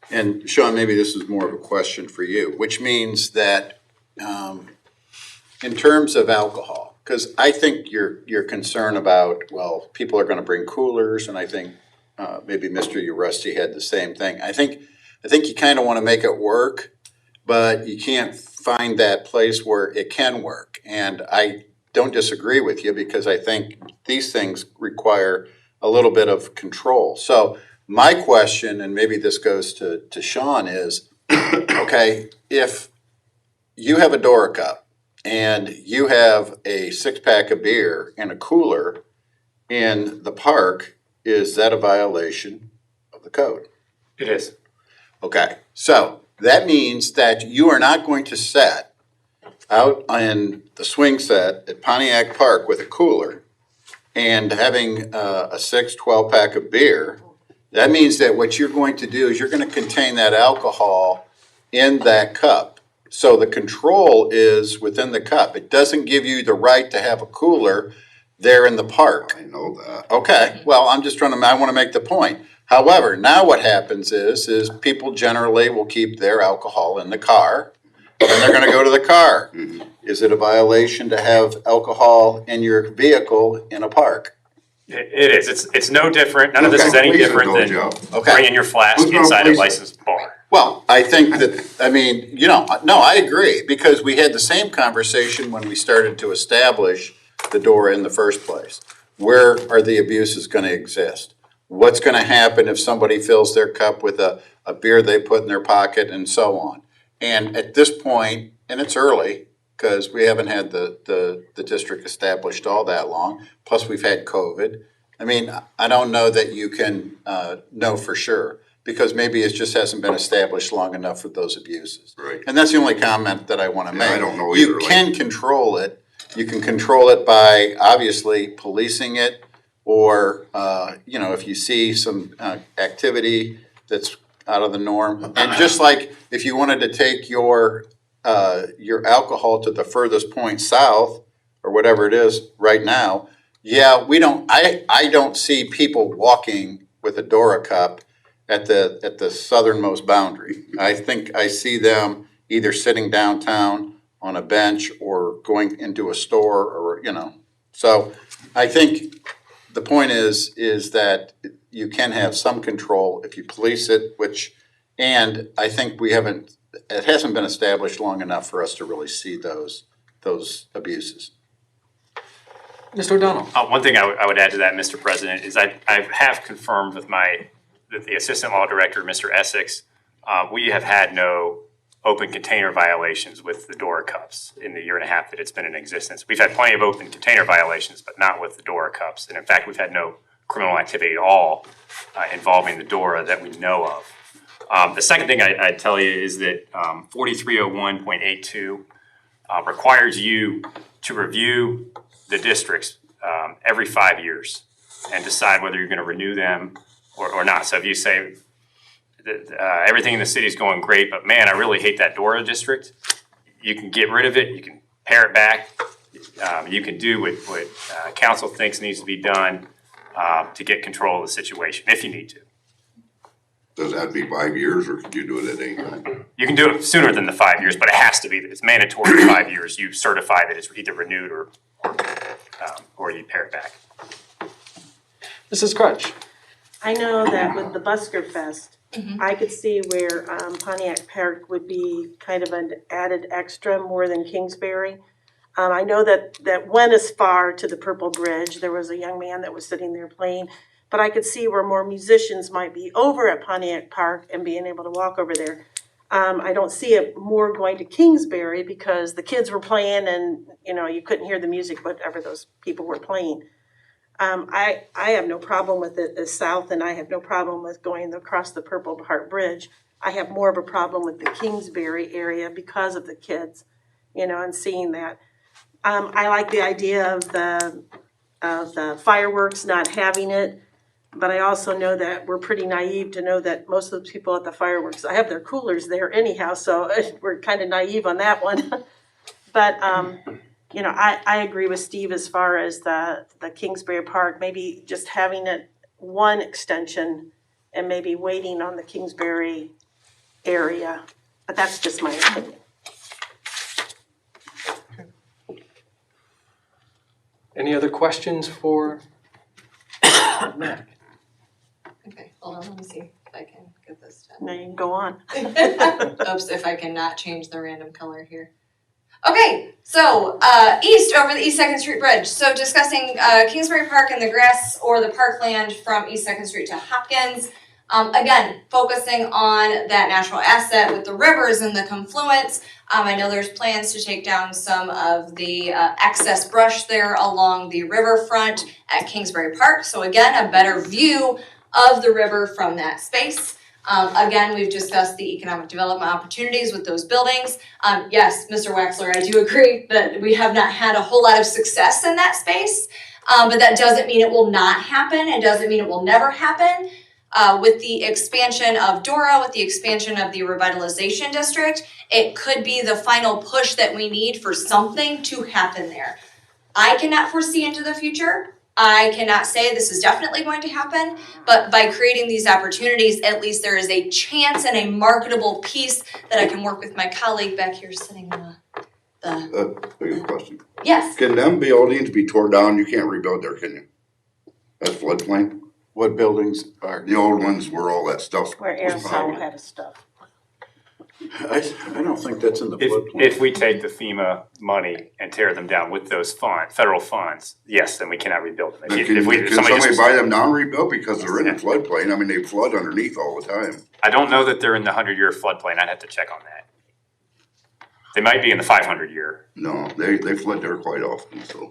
And Sean, maybe this is more of a question for you, which means that in terms of alcohol, because I think your concern about, well, people are going to bring coolers, and I think maybe Mr. Uresti had the same thing. I think you kind of want to make it work, but you can't find that place where it can work. And I don't disagree with you, because I think these things require a little bit of control. So my question, and maybe this goes to Sean, is, okay, if you have a Dora cup and you have a 6-pack of beer in a cooler in the park, is that a violation of the code? It is. Okay, so that means that you are not going to set out in the swing set at Pontiac Park with a cooler and having a 12-pack of beer. That means that what you're going to do is you're going to contain that alcohol in that cup. So the control is within the cup. It doesn't give you the right to have a cooler there in the park. I know that. Okay, well, I'm just I want to make the point. However, now what happens is people generally will keep their alcohol in the car, and they're gonna go to the car. Is it a violation to have alcohol in your vehicle in a park? It is. It's no different. None of this Who's is gonna any police it different though, than Joe? Okay. bringing your flask Who's gonna inside a police it? licensed bar. Well, I think that, I mean, no, I agree, because we had the same conversation when we started to establish the DORA in the first place. Where are the abuses gonna exist? What's gonna happen if somebody fills their cup with a beer they put in their pocket and so on? And at this point, and it's early, because we haven't had the district established all that long, plus we've had COVID. I mean, I don't know that you can know for sure, because maybe it just hasn't been established long enough for those abuses. Right. And that's the only comment that I want to Yeah, make. I don't know You either, can control it. You can control it by obviously policing it, or, if you see some activity that's out of the norm. And just like if you wanted to take your alcohol to the furthest point south, or whatever it is right now, yeah, I don't see people walking with a Dora cup at the southernmost boundary. I think I see them either sitting downtown on a bench or going into a store, or, So I think the point is that you can have some control if you police it, and I think it hasn't been established long enough for us to really see those abuses. Mr. O'Donnell? One thing I would add to that, Mr. President, is I have confirmed with the Assistant Law Director, Mr. Essex, we have had no open container violations with the Dora cups in the year and a half that it's been in existence. We've had plenty of open container violations, but not with the Dora cups. And in fact, we've had no criminal activity at all involving the Dora that we know of. The second thing I'd tell you is that 4301.82 requires you to review the districts every 5 years and decide whether you're going to renew them or not. So if you say that everything in the city is going great, but man, I really hate that Dora district, you can get rid of it. You can pare it back. You can do what council thinks needs to be done to get control of the situation if you need to. Does that be 5 years, or can you do it at any time? You can do it sooner than the 5 years, but it has to be. It's mandatory 5 years. You certify that it's either renewed or you pare it back. Mrs. Crutch? I know that with the Busker Fest, I could see where Pontiac Park would be kind of an added extra more than Kingsbury. I know that went as far to the Purple Bridge. There was a young man that was sitting there playing, but I could see where more musicians might be over at Pontiac Park and being able to walk over there. I don't see it more going to Kingsbury because the kids were playing and, you couldn't hear the music, whatever those people were playing. I have no problem with it as south, and I have no problem with going across the Purple Heart Bridge. I have more of a problem with the Kingsbury area because of the kids, and seeing that. I like the idea of the fireworks not having it, but I also know that we're pretty naive to know that most of the people at the fireworks, I have their coolers there anyhow, so we're kind of naive on that one. But I agree with Steve as far as the Kingsbury Park, maybe just having it one extension and maybe waiting on the Kingsbury area. But that's just my opinion. Any other questions for Mac? Okay, hold on, let me see if I can get this done. Now you can go on. Oops, if I can not change the random color here. Okay, so east over the East 2nd Street Bridge. So discussing Kingsbury Park and the grass or the parkland from East 2nd Street to Hopkins. Again, focusing on that natural asset with the rivers and the confluence. I know there's plans to take down some of the excess brush there along the riverfront at Kingsbury Park. So again, a better view of the river from that space. Again, we've discussed the economic development opportunities with those buildings. Yes, Mr. Wexler, I do agree that we have not had a whole lot of success in that space, but that doesn't mean it will not happen. It doesn't mean it will never happen. with the expansion of Dora, with the expansion of the revitalization district, it could be the final push that we need for something to happen there. I cannot foresee into the future. I cannot say this is definitely going to happen, but by creating these opportunities, at least there is a chance and a marketable piece that I can work with my colleague back here sitting in Big question. yes. Can them buildings be tore down? You can't rebuild there, can you? That's floodplain? What buildings are? The old ones where all that stuff Where was Aristotle piled. had his stuff. I don't think that's in the If floodplain. we take the FEMA money and tear them down with those federal funds, yes, then we cannot rebuild them. Can, If can somebody somebody just- buy them down and rebuild? Because they're in a floodplain. I mean, they flood underneath all the time. I don't know that they're in the 100-year floodplain. I'd have to check on that. They might be in the 500-year. No, they flood there quite often, so.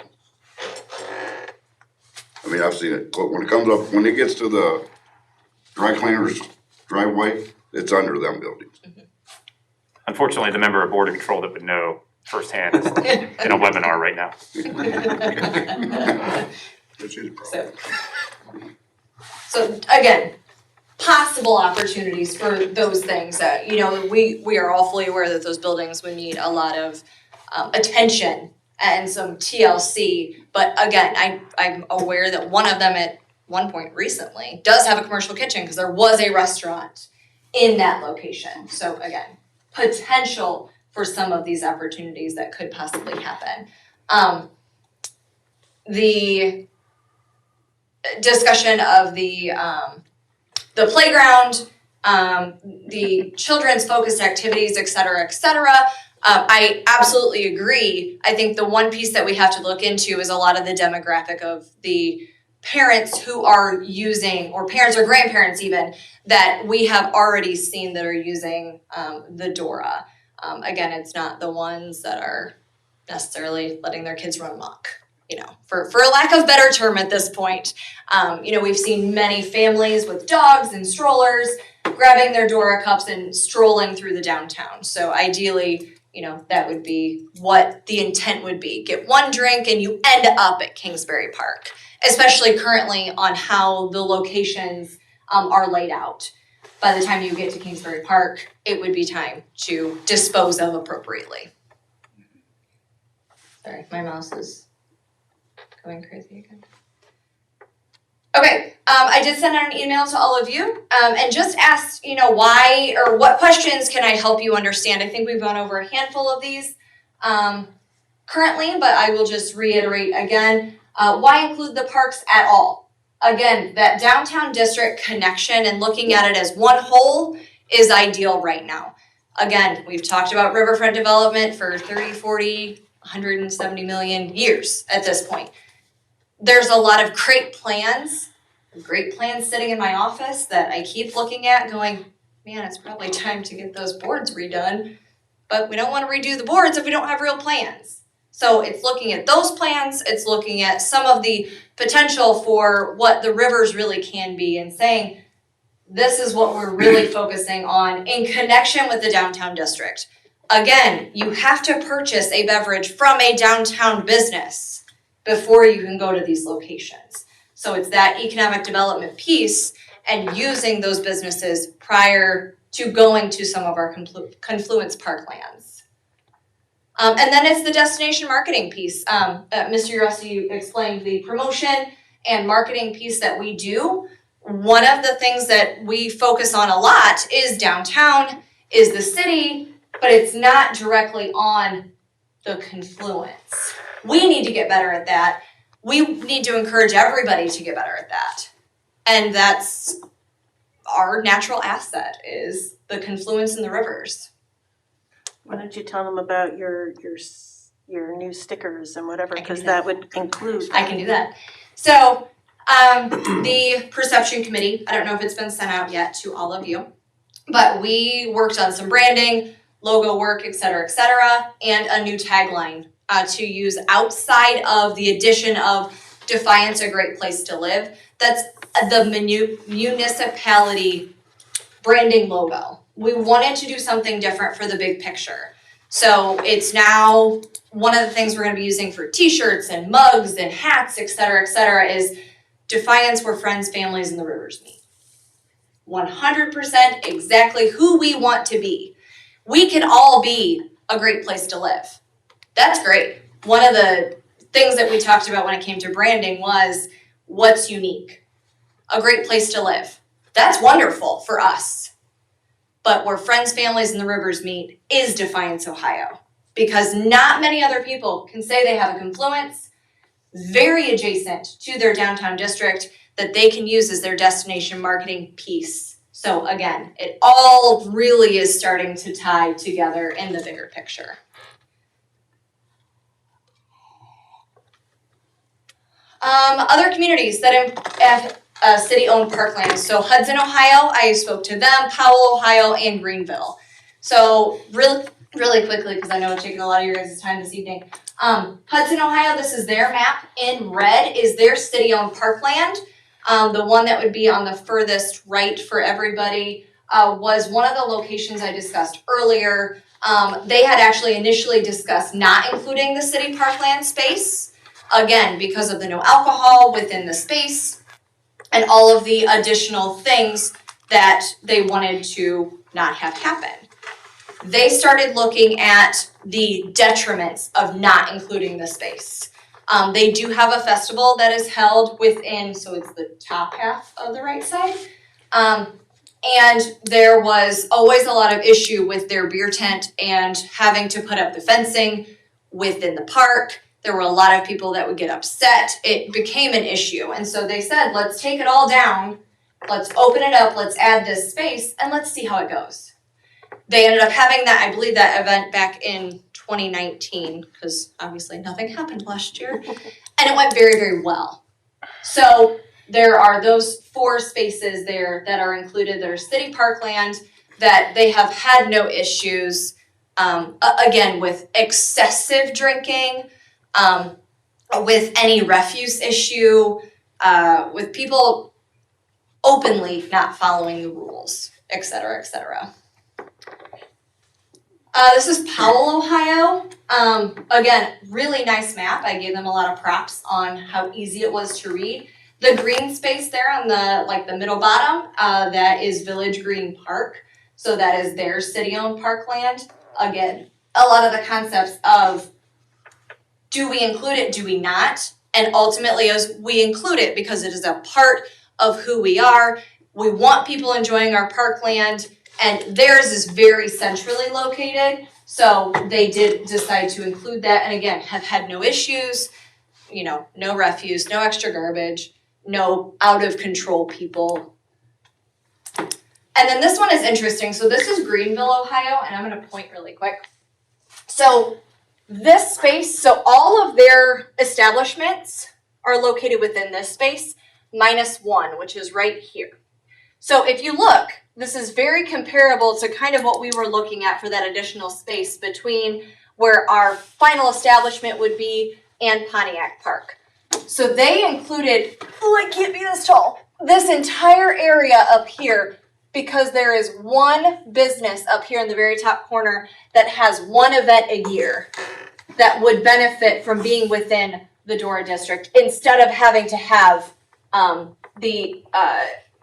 I mean, I've seen it, but when it comes up, when it gets to the dry cleaner's driveway, it's under them buildings. Unfortunately, the member of Board of Control that would know firsthand is in a webinar right now. Which is a problem. So again, possible opportunities for those things that, you know, we are all fully aware that those buildings would need a lot of attention and some TLC. But again, I'm aware that one of them at one point recently does have a commercial kitchen because there was a restaurant in that location. So again, potential for some of these opportunities that could possibly happen. The discussion of the playground, the children's focused activities, et cetera, et cetera. I absolutely agree. I think the one piece that we have to look into is a lot of the demographic of the parents who are using, or parents or grandparents even, that we have already seen that are using the Dora. Again, it's not the ones that are necessarily letting their kids run amok, you know, for lack of better term at this point. You know, we've seen many families with dogs and strollers grabbing their Dora cups and strolling through the downtown. So ideally, you know, that would be what the intent would be. Get one drink and you end up at Kingsbury Park, especially currently on how the locations are laid out. By the time you get to Kingsbury Park, it would be time to dispose of appropriately. Sorry, my mouse is going crazy again. Okay, I did send out an email to all of you and just asked, you know, why or what questions can I help you understand? I think we've gone over a handful of these currently, but I will just reiterate again, why include the parks at all? Again, that downtown district connection and looking at it as one whole is ideal right now. Again, we've talked about riverfront development for 30, 40, 170 million years at this point. There's a lot of great plans sitting in my office that I keep looking at going, man, it's probably time to get those boards redone. But we don't want to redo the boards if we don't have real plans. So it's looking at those plans, it's looking at some of the potential for what the rivers really can be and saying, this is what we're really focusing on in connection with the downtown district. Again, you have to purchase a beverage from a downtown business before you can go to these locations. So it's that economic development piece and using those businesses prior to going to some of our confluence parklands. And then it's the destination marketing piece. Mr. Uresti explained the promotion and marketing piece that we do. One of the things that we focus on a lot is downtown, is the city, but it's not directly on the confluence. We need to get better at that. We need to encourage everybody to get better at that. And that's our natural asset, is the confluence in the rivers. Why don't you tell them about your new stickers and whatever, because that would include. I can do that. So the perception committee, I don't know if it's been sent out yet to all of you, but we worked on some branding, logo work, et cetera, and a new tagline to use outside of the addition of Defiance, a great place to live. That's the municipality branding logo. We wanted to do something different for the big picture. So it's now one of the things we're going to be using for t-shirts and mugs and hats, et cetera, is Defiance, where friends, families, and the rivers meet. 100% exactly who we want to be. We can all be a great place to live. That's great. One of the things that we talked about when it came to branding was what's unique. A great place to live. That's wonderful for us. But where friends, families, and the rivers meet is Defiance, Ohio. Because not many other people can say they have a confluence very adjacent to their downtown district that they can use as their destination marketing piece. So again, it all really is starting to tie together in the bigger picture. Other communities that have city-owned parklands. So Hudson, Ohio, I spoke to them, Powell, Ohio, and Greenville. So really quickly, because I know it's taking a lot of your guys' time this evening. Hudson, Ohio, this is their map. In red is their city-owned parkland. The one that would be on the furthest right for everybody was one of the locations I discussed earlier. They had actually initially discussed not including the city parkland space. Again, because of the no alcohol within the space and all of the additional things that they wanted to not have happen. They started looking at the detriments of not including the space. They do have a festival that is held within, so it's the top half of the right side. And there was always a lot of issue with their beer tent and having to put up the fencing within the park. There were a lot of people that would get upset. It became an issue. And so they said, let's take it all down. Let's open it up. Let's add this space and let's see how it goes. They ended up having that, I believe, that event back in 2019, because obviously nothing happened last year. And it went very, very well. So there are those 4 spaces there that are included that are city parkland that they have had no issues, again, with excessive drinking, with any refuse issue, with people openly not following the rules, et cetera, et cetera. This is Powell, Ohio. Again, really nice map. I gave them a lot of props on how easy it was to read. The green space there on the middle bottom, that is Village Green Park. So that is their city-owned parkland. Again, a lot of the concepts of do we include it, do we not? And ultimately, as we include it because it is a part of who we are. We want people enjoying our parkland, and theirs is very centrally located. So they did decide to include that, and again, have had no issues, no refuse, no extra garbage, no out of control people. And then this one is interesting. So this is Greenville, Ohio, and I'm gonna point really quick. So this space, so all of their establishments are located within this space, -1, which is right here. So if you look, this is very comparable to kind of what we were looking at for that additional space between where our final establishment would be and Pontiac Park. So they included, I can't be this tall, this entire area up here, because there is one business up here in the very top corner that has one event a year that would benefit from being within the Dora district instead of having to have the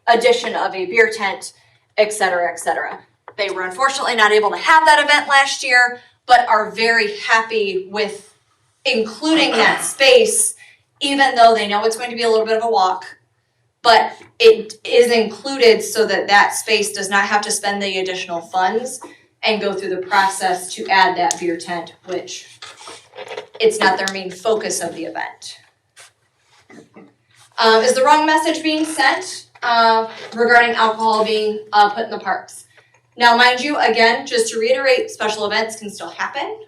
addition of a beer tent, et cetera, et cetera. They were unfortunately not able to have that event last year, but are very happy with including that space, even though they know it's going to be a little bit of a walk. But it is included so that that space does not have to spend the additional funds and go through the process to add that beer tent, which it's not their main focus of the event. Is the wrong message being sent regarding alcohol being put in the parks? Now, mind you, again, just to reiterate, special events can still happen.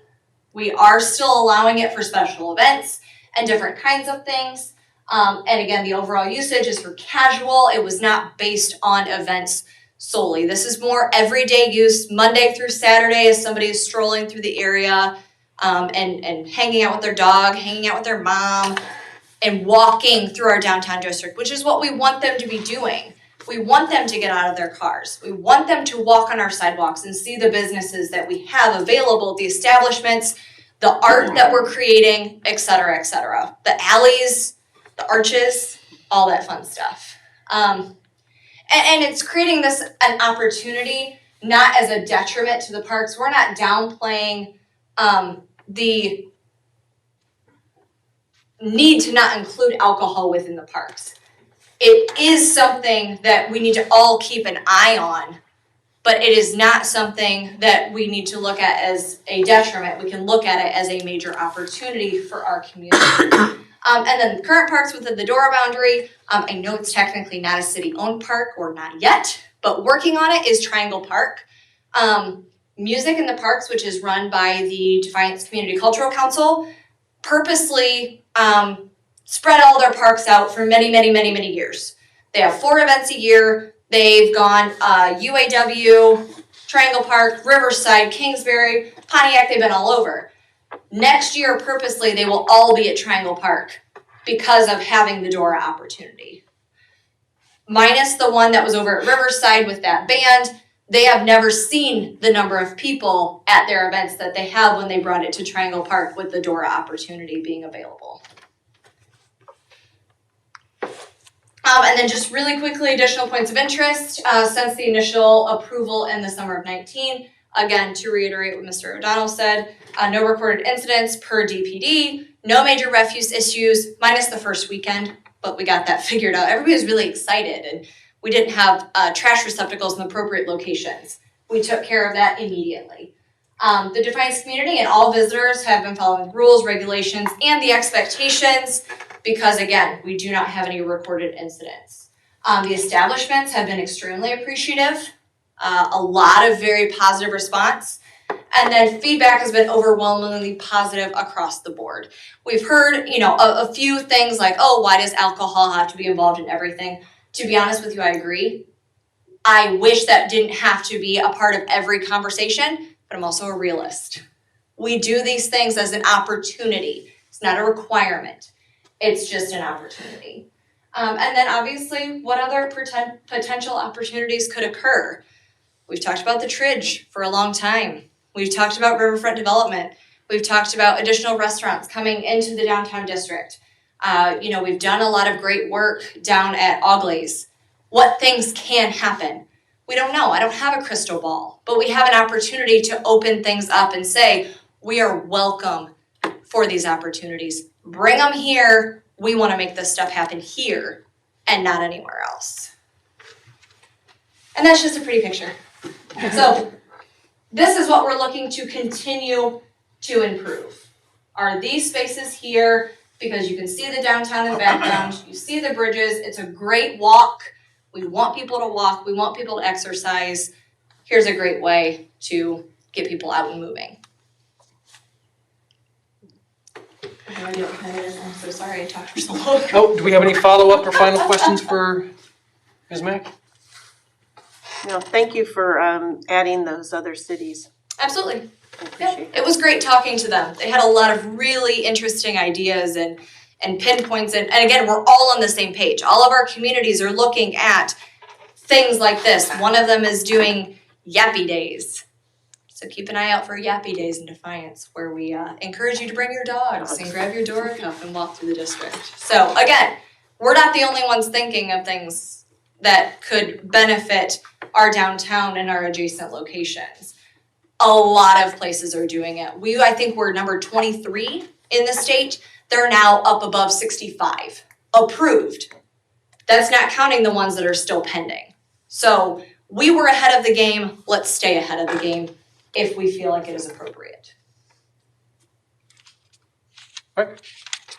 We are still allowing it for special events and different kinds of things. And again, the overall usage is for casual. It was not based on events solely. This is more everyday use, Monday through Saturday, as somebody is strolling through the area and hanging out with their dog, hanging out with their mom, and walking through our downtown district, which is what we want them to be doing. We want them to get out of their cars. We want them to walk on our sidewalks and see the businesses that we have available, the establishments, the art that we're creating, et cetera, et cetera. The alleys, the arches, all that fun stuff. And it's creating an opportunity, not as a detriment to the parks. We're not downplaying the need to not include alcohol within the parks. It is something that we need to all keep an eye on, but it is not something that we need to look at as a detriment. We can look at it as a major opportunity for our community. And then current parks within the Dora boundary, I know it's technically not a city-owned park, or not yet, but working on it is Triangle Park. Music in the Parks, which is run by the Defiance Community Cultural Council, purposely spread all their parks out for many, many, many, many years. They have 4 events a year. They've gone UAW, Triangle Park, Riverside, Kingsbury, Pontiac, they've been all over. Next year, purposely, they will all be at Triangle Park because of having the Dora opportunity. Minus the one that was over at Riverside with that band, they have never seen the number of people at their events that they have when they brought it to Triangle Park with the Dora opportunity being available. And then just really quickly, additional points of interest since the initial approval in the summer of 19. Again, to reiterate what Mr. O'Donnell said, no recorded incidents per DPD, no major refuse issues, minus the first weekend, but we got that figured out. Everybody was really excited, and we didn't have trash receptacles in the appropriate locations. We took care of that immediately. The Defiance community and all visitors have been following rules, regulations, and the expectations because, again, we do not have any recorded incidents. The establishments have been extremely appreciative, a lot of very positive response, and then feedback has been overwhelmingly positive across the board. We've heard, a few things like, oh, why does alcohol have to be involved in everything? To be honest with you, I agree. I wish that didn't have to be a part of every conversation, but I'm also a realist. We do these things as an opportunity. It's not a requirement. It's just an opportunity. And then obviously, what other potential opportunities could occur? We've talked about the Tridge for a long time. We've talked about riverfront development. We've talked about additional restaurants coming into the downtown district. We've done a lot of great work down at Auglays. What things can happen? We don't know. I don't have a crystal ball, but we have an opportunity to open things up and say, we are welcome for these opportunities. Bring them here. We want to make this stuff happen here and not anywhere else. And that's just a pretty picture. So this is what we're looking to continue to improve. Are these spaces here, because you can see the downtown in the background, you see the bridges, it's a great walk. We want people to walk, we want people to exercise. Here's a great way to get people out and moving. I have no idea what time it is. I'm so sorry I talked for so long. Oh, do we have any follow-up or final questions for Ms. Mack? No, thank you for adding those other cities. Absolutely. I appreciate It was great talking to them. They had a lot of really interesting ideas and pinpoints. And again, we're all on the same page. All of our communities are looking at things like this. One of them is doing Yappy Days. So keep an eye out for Yappy Days in Defiance, where we encourage you to bring your dogs and grab your Dora cup and walk through the district. So again, we're not the only ones thinking of things that could benefit our downtown and our adjacent locations. A lot of places are doing it. I think we're number 23 in the state. They're now up above 65 approved. That's not counting the ones that are still pending. So we were ahead of the game. Let's stay ahead of the game if we feel like it is appropriate. All right.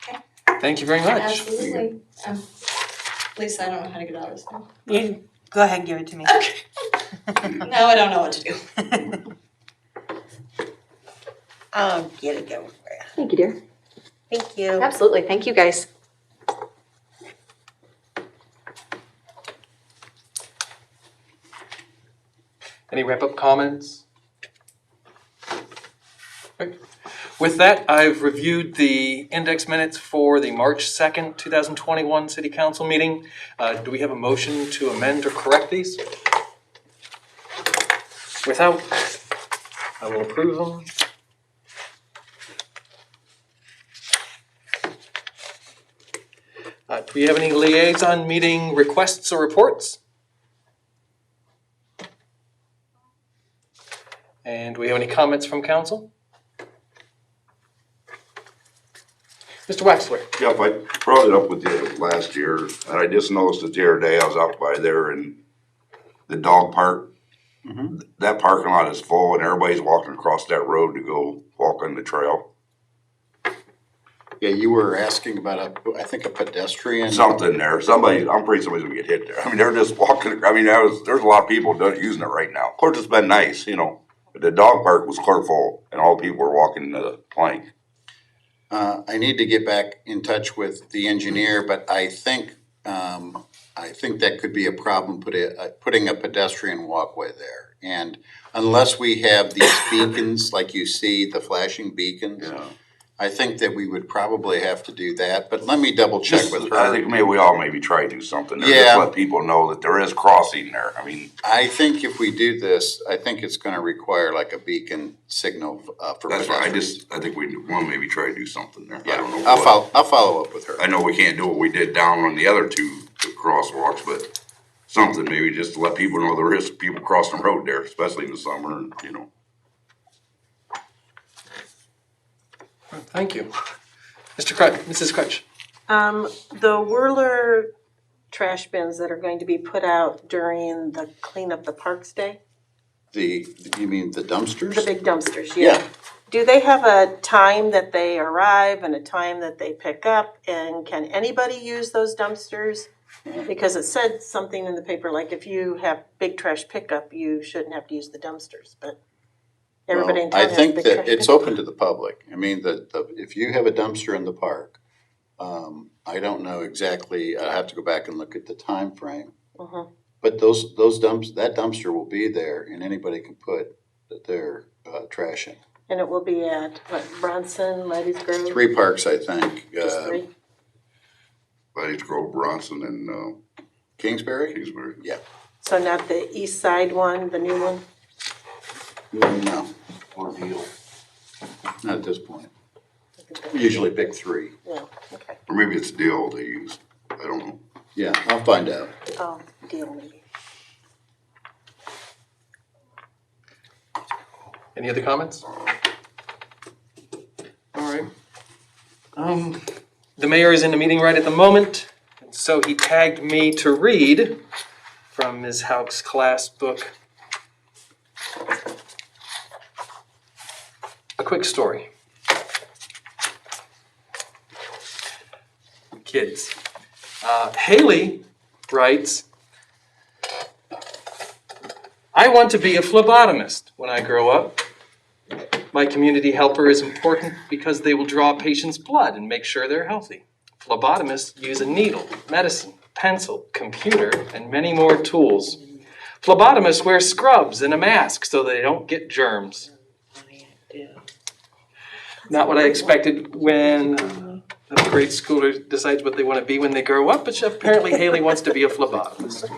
Okay. Thank you very much. Absolutely. Lisa, I don't know how to get out of this now. You go ahead and give it to me. Okay. Now I don't know what to do. I'll get it going for you. Thank you, dear. Thank you. Absolutely. Thank you, guys. Any wrap-up comments? Okay. With that, I've reviewed the index minutes for the March 2nd, 2021 City Council meeting. Do we have a motion to amend or correct these? Without, I will approve them. Do we have any liaison meeting requests or reports? And do we have any comments from council? Mr. Waxler? Yep, I brought it up with you last year, and I just noticed it the other day, I was out by there in the dog park. That parking lot is full and everybody's walking across that road to go walk on the trail. Yeah, you were asking about I think a pedestrian. Something there, I'm afraid somebody's gonna get hit there. I mean, they're just walking, I mean, there's a lot of people using it right now. Of course, it's been nice, you know, but the dog park was clear full and all people were walking the plank. I need to get back in touch with the engineer, but I think that could be a problem, putting a pedestrian walkway there. And unless we have these beacons, like you see, the flashing beacons, Yeah. I think that we would probably have to do that, but let me double check with her. I think maybe we all maybe try to do something there, Yeah. just let people know that there is crossing there, I mean. I think if we do this, I think it's gonna require like a beacon signal for That's why pedestrians. I think we want to maybe try to do something there. I Yeah, don't know I'll follow up with her. I know we can't do what we did down on the other two crosswalks, but something maybe just to let people know there is people crossing the road there, especially in the summer, and, you know. Thank you. Mrs. Crutch? The Whirler trash bins that are going to be put out during the clean up the parks day, You mean the dumpsters? the big dumpsters, Yeah. Do they have a time that they arrive and a time that they pick up? And can anybody use those dumpsters? Because it said something in the paper, like if you have big trash pickup, you shouldn't have to use the dumpsters, but everybody in Well, town I has think big that trash it's pickup. open to the public. I mean, if you have a dumpster in the park, I don't know exactly, I have to go back and look at the time frame. Mhm. But that dumpster will be there and anybody can put their trash in. And it will be at, what, Bronson, Letty's Grove? 3 parks, I think. Just 3? Letty's Grove, Bronson, and Kingsbury? Kingsbury. Yeah. So not the east side one, the new one? No, Ordeal. not at this point. We usually pick 3. Yeah, okay. Or maybe it's Deal they use, I don't know. Yeah, I'll find out. Oh, deal maybe. Any other comments? All right. The mayor is in the meeting right at the moment, and so he tagged me to read from Ms. Hauk's class book a quick story. Kids. Haley writes, I want to be a phlebotomist when I grow up. My community helper is important because they will draw patients' blood and make sure they're healthy. Phlebotomists use a needle, medicine, pencil, computer, and many more tools. Phlebotomists wear scrubs and a mask so they don't get germs. Not what I expected when a grade schooler decides what they want to be when they grow up, but apparently Haley wants to be a phlebotomist.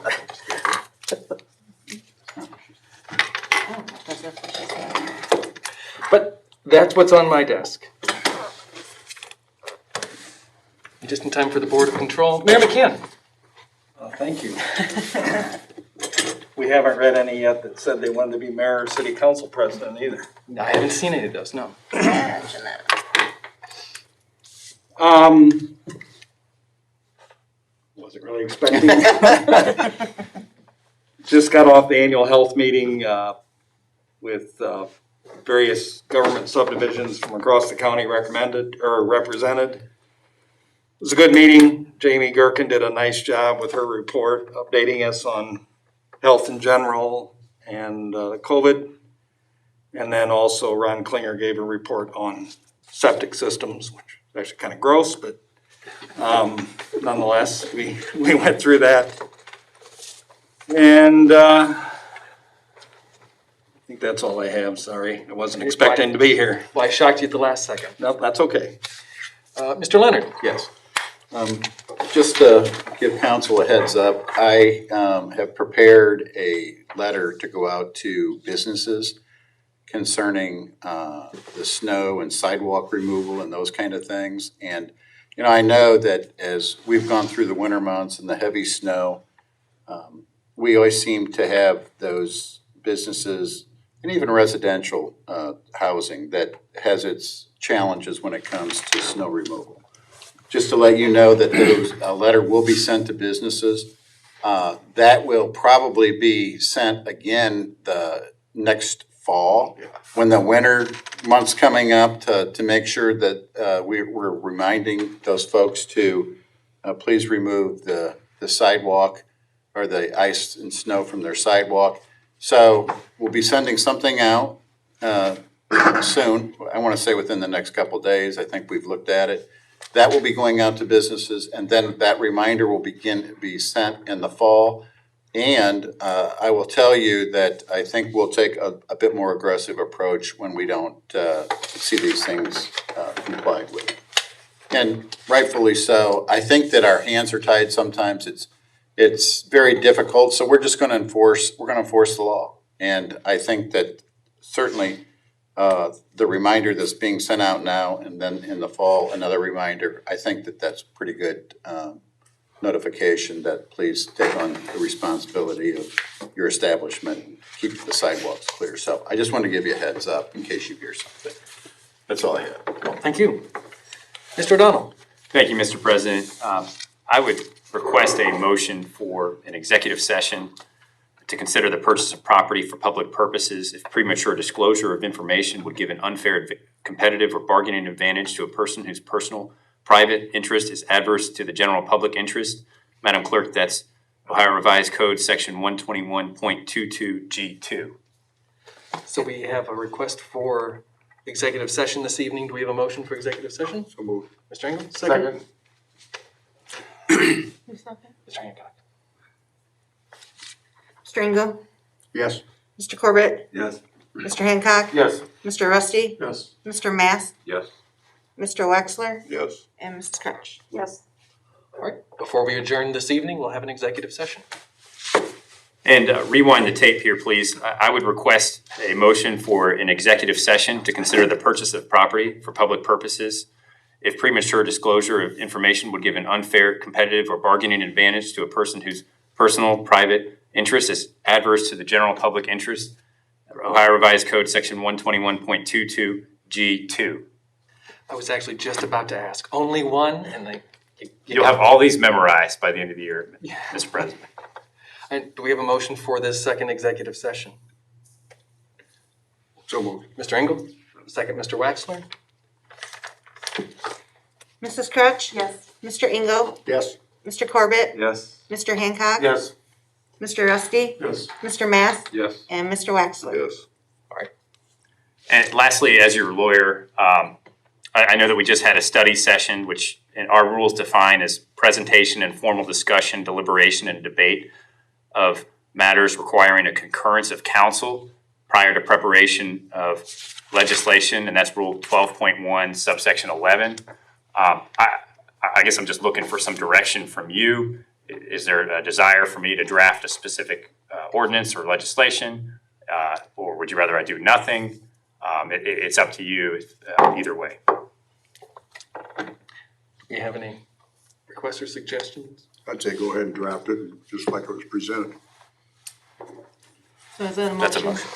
But that's what's on my desk. Just in time for the Board of Control. Mayor McKeon. Thank you. We haven't read any yet that said they wanted to be mayor or city council president either. I haven't seen any of those, no. Wasn't really expecting. Just got off the annual health meeting with various government subdivisions from across the county represented. It was a good meeting. Jamie Gherkin did a nice job with her report, updating us on health in general and COVID. And then also Ron Klinger gave a report on septic systems, which is actually kind of gross, but nonetheless, we went through that. And I think that's all I have, sorry. I wasn't expecting to be here. Well, I shocked you at the last second. No, that's okay. Mr. Leonard. Yes. Just to give council a heads up, I have prepared a letter to go out to businesses concerning the snow and sidewalk removal and those kind of things. And, you know, I know that as we've gone through the winter months and the heavy snow, we always seem to have those businesses and even residential housing that has its challenges when it comes to snow removal. Just to let you know that a letter will be sent to businesses. That will probably be sent again the next fall, when the winter months coming up, to make sure that we're reminding those folks to please remove the sidewalk or the ice and snow from their sidewalk. So we'll be sending something out soon. I want to say within the next couple of days. I think we've looked at it. That will be going out to businesses, and then that reminder will be sent in the fall. And I will tell you that I think we'll take a bit more aggressive approach when we don't see these things complied with. And rightfully so. I think that our hands are tied sometimes. It's very difficult, so we're just going to enforce the law. And I think that certainly the reminder that's being sent out now, and then in the fall, another reminder, I think that that's pretty good notification that please take on the responsibility of your establishment and keep the sidewalks clear. So I just want to give you a heads up in case you hear something. That's all I have. Well, thank you. Mr. O'Donnell. Thank you, Mr. President. I would request a motion for an executive session to consider the purchase of property for public purposes if premature disclosure of information would give an unfair competitive or bargaining advantage to a person whose personal private interest is adverse to the general public interest. Madam Clerk, that's Ohio Revised Code Section 121.22 G2. So we have a request for executive session this evening. Do we have a motion for executive session? So moved. Mr. Engel, second. Mr. Hancock. Mr. Engel? Yes. Mr. Corbett? Yes. Mr. Hancock? Yes. Mr. Rusty? Yes. Mr. Mast? Yes. Mr. Wexler? Yes. And Mrs. Crutch? Yes. All right, before we adjourn this evening, we'll have an executive session. And rewind the tape here, please. I would request a motion for an executive session to consider the purchase of property for public purposes if premature disclosure of information would give an unfair competitive or bargaining advantage to a person whose personal private interest is adverse to the general public interest. Ohio Revised Code Section 121.22 G2. I was actually just about to ask, only one, and they. You'll have all these memorized by the end of the year, Mr. President. And do we have a motion for this second executive session? So moved. Mr. Engel, second, Mr. Waxler. Mrs. Crutch? Yes. Mr. Engel? Yes. Mr. Corbett? Yes. Mr. Hancock? Yes. Mr. Rusty? Yes. Mr. Mast? Yes. And Mr. Wexler? Yes. And lastly, as your lawyer, I know that we just had a study session, which our rules define as presentation and formal discussion, deliberation, and debate of matters requiring a concurrence of counsel prior to preparation of legislation, and that's Rule 12.1, subsection 11. I guess I'm just looking for some direction from you. Is there a desire for me to draft a specific ordinance or legislation, or would you rather I do nothing? It's up to you either way. Do you have any requests or suggestions? I'd say go ahead and draft it, just like it was presented. So is that a That's a motion?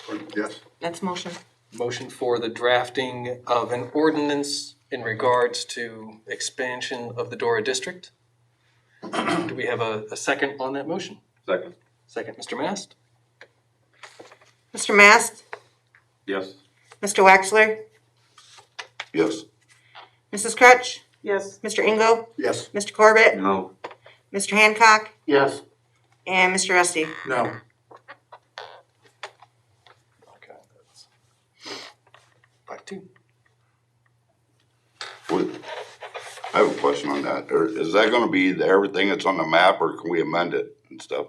motion. Yes. That's motion. Motion for the drafting of an ordinance in regards to expansion of the Dora district. Do we have a second on that motion? Second. Second, Mr. Mast. Mr. Mast? Yes. Mr. Wexler? Yes. Mrs. Crutch? Yes. Mr. Engel? Yes. Mr. Corbett? No. Mr. Hancock? Yes. And Mr. Rusty? No. Okay, that's 5-2. I have a question on that. Is that gonna be everything that's on the map, or can we amend it and stuff?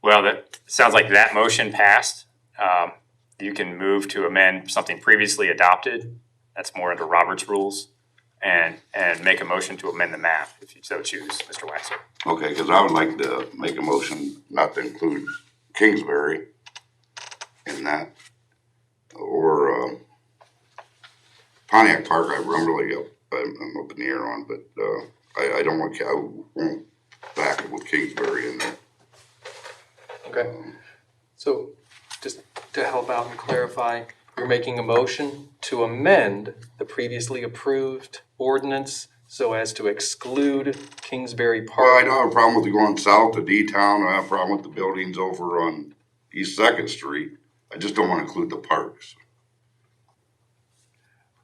Well, that sounds like that motion passed. You can move to amend something previously adopted. That's more under Robert's rules. And make a motion to amend the map if you so choose, Mr. Waxer. Okay, because I would like to make a motion not to include Kingsbury in that. Or Pontiac Park, I'm really I'm up in the air on, but I don't want, I won't back it with Kingsbury in there. Okay, so just to help out and clarify, you're making a motion to amend the previously approved ordinance so as to exclude Kingsbury Well, I Park. don't have a problem with going south to D-Town, I have a problem with the buildings over on East Second Street. I just don't wanna include the parks.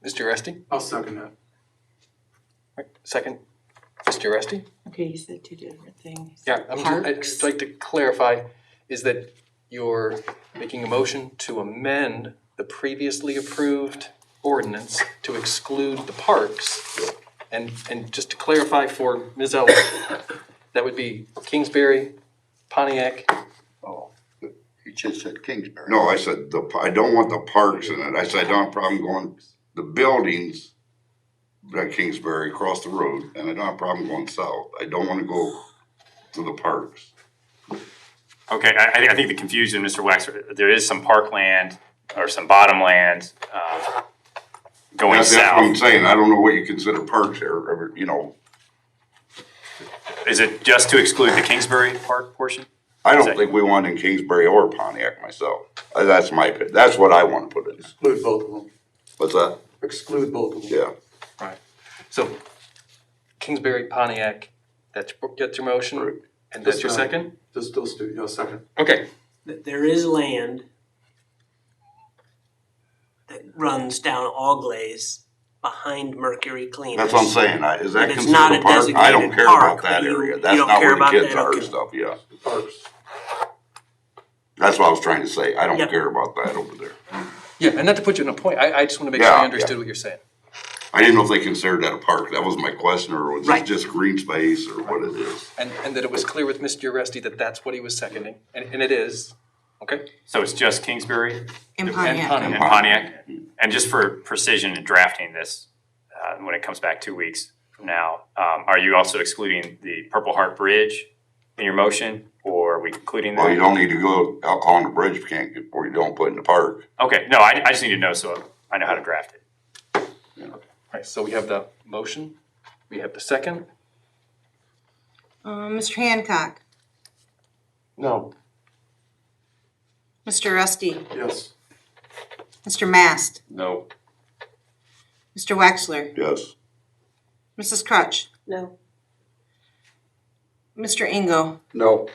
Mr. Esty? I'll second that. Right, second, Mr. Esty? Okay, you said two different things. Yeah, I'd just like to clarify, is that you're making a motion to amend the previously approved ordinance to exclude the parks. And just to clarify for Ms. Ellis, that would be Kingsbury, Pontiac. Oh, you just said Kingsbury. No, I said I don't want the parks in it. I said I don't have a problem going the buildings at Kingsbury across the road, and I don't have a problem going south. I don't wanna go to the parks. Okay, I think the confusion, Mr. Waxer, there is some parkland or some bottomland going That's what I'm south. saying. I don't know what you consider parks there, or, you know. Is it just to exclude the Kingsbury Park portion? I don't think we want in Kingsbury or Pontiac myself. That's my opinion. That's what I wanna put in. Exclude both of them. What's that? Exclude both of them. Yeah. Right. So Kingsbury, Pontiac, that's your motion, Right. and that's your second? Just those two, yeah, second. Okay, There is land that runs down Allglaze behind Mercury Cleaners. That's what I'm saying. Is that But it's considered not a a park? I don't designated care park, about that but you area. don't That's not care where the about kids that, are and okay. stuff, yeah. Parks. That's what I was trying to say. I don't Yep. care about that over there. yeah, and not to put you in a point, I just want to make sure Yeah, I understood what you're saying. I didn't know if they considered that a park. That was my question, or was it Right. just green space or what it is? And that it was clear with Mr. Resti that that's what he was seconding, and it is, okay? So it's just Kingsbury In Pontiac. and Pontiac? And just for precision in drafting this, when it comes back 2 weeks from now, are you also excluding the Purple Heart Bridge in your motion, or are we including that? Well, you don't need to go alcohol on the bridge if you can't get, or you don't put in the park. Okay, no, I just need to know so I know how to draft it. Right, so we have the motion, we have the second, Mr. Hancock, No. Mr. Rusty, Yes. Mr. Mast, No. Mr. Wexler, Yes. Mrs. Crutch, No. Mr. Engel, No.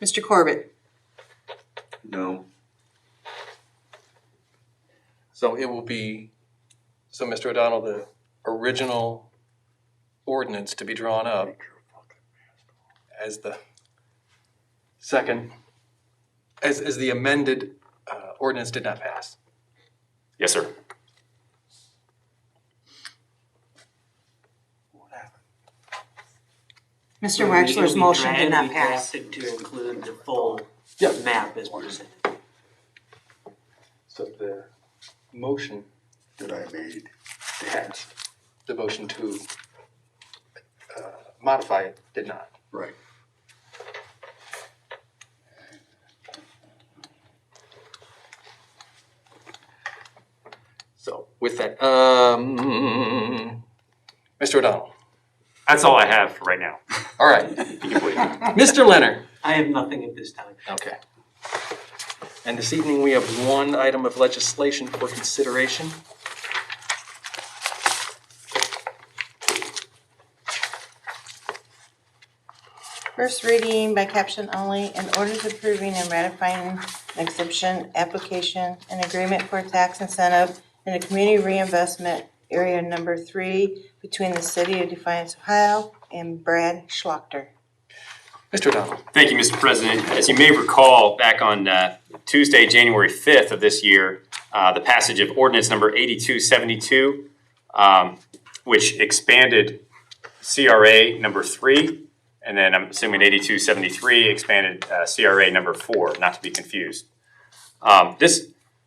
Mr. Corbett. No. so it will be, so Mr. O'Donnell, the original ordinance to be drawn up as the second, as the amended ordinance did not pass. Yes, sir. Mr. Wexler's motion did not It'll be pass. drafted to include the full Yeah. map as presented. So the motion That I made. passed, the motion to modify it did not. Right. So with that, Mr. O'Donnell, That's all I have for right now. all right. You can wait. Mr. Leonard. I have nothing at this time. Okay. And this evening, we have one item of legislation for consideration. First reading by caption only, an ordinance approving and ratifying an exemption application and agreement for a tax incentive in the community reinvestment area number 3 between the city of Defiance, Ohio and Brad Schlachter. Mr. O'Donnell. Thank you, Mr. President. As you may recall, back on Tuesday, January 5th of this year, the passage of ordinance number 8272, which expanded CRA number 3, and then I'm assuming 8273 expanded CRA number 4, not to be confused. This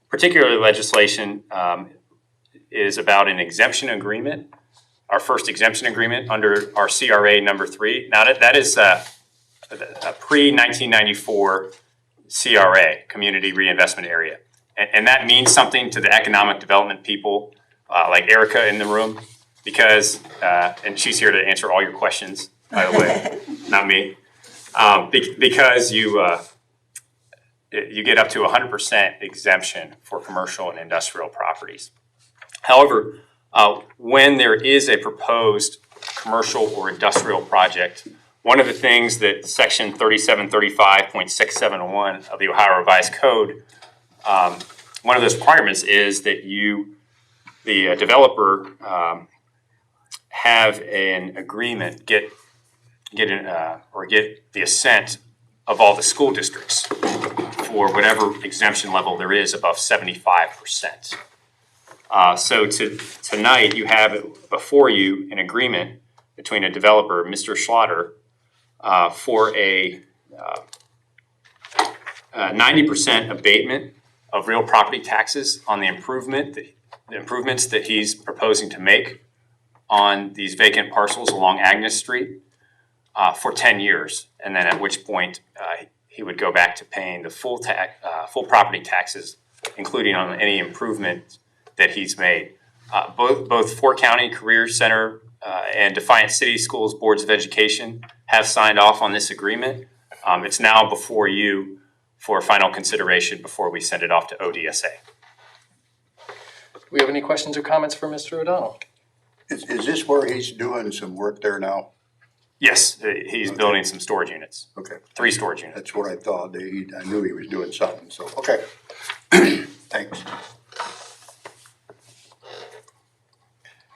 particular legislation is about an exemption agreement, our first exemption agreement under our CRA number 3. Now that is a pre-1994 CRA, Community Reinvestment Area. And that means something to the economic development people, like Erica in the room, because, and she's here to answer all your questions, by the way, not me. Because you get up to 100% exemption for commercial and industrial properties. However, when there is a proposed commercial or industrial project, one of the things that section 3735.671 of the Ohio Revised Code, one of those requirements is that the developer, have an agreement, get the assent of all the school districts for whatever exemption level there is above 75%. So tonight you have before you an agreement between a developer, Mr. Schlatter, for a 90% abatement of real property taxes on the improvements that he's proposing to make on these vacant parcels along Agnes Street for 10 years, and then at which point he would go back to paying the full property taxes, including on any improvement that he's made. Both Fort County Career Center and Defiance City Schools Boards of Education have signed off on this agreement. It's now before you for final consideration before we send it off to ODSA. Do we have any questions or comments for Mr. O'Donnell? Is this where he's doing some work there now? Yes, he's building some storage units. Okay. 3 storage units. That's what I thought. I knew he was doing something, so, okay. Thanks.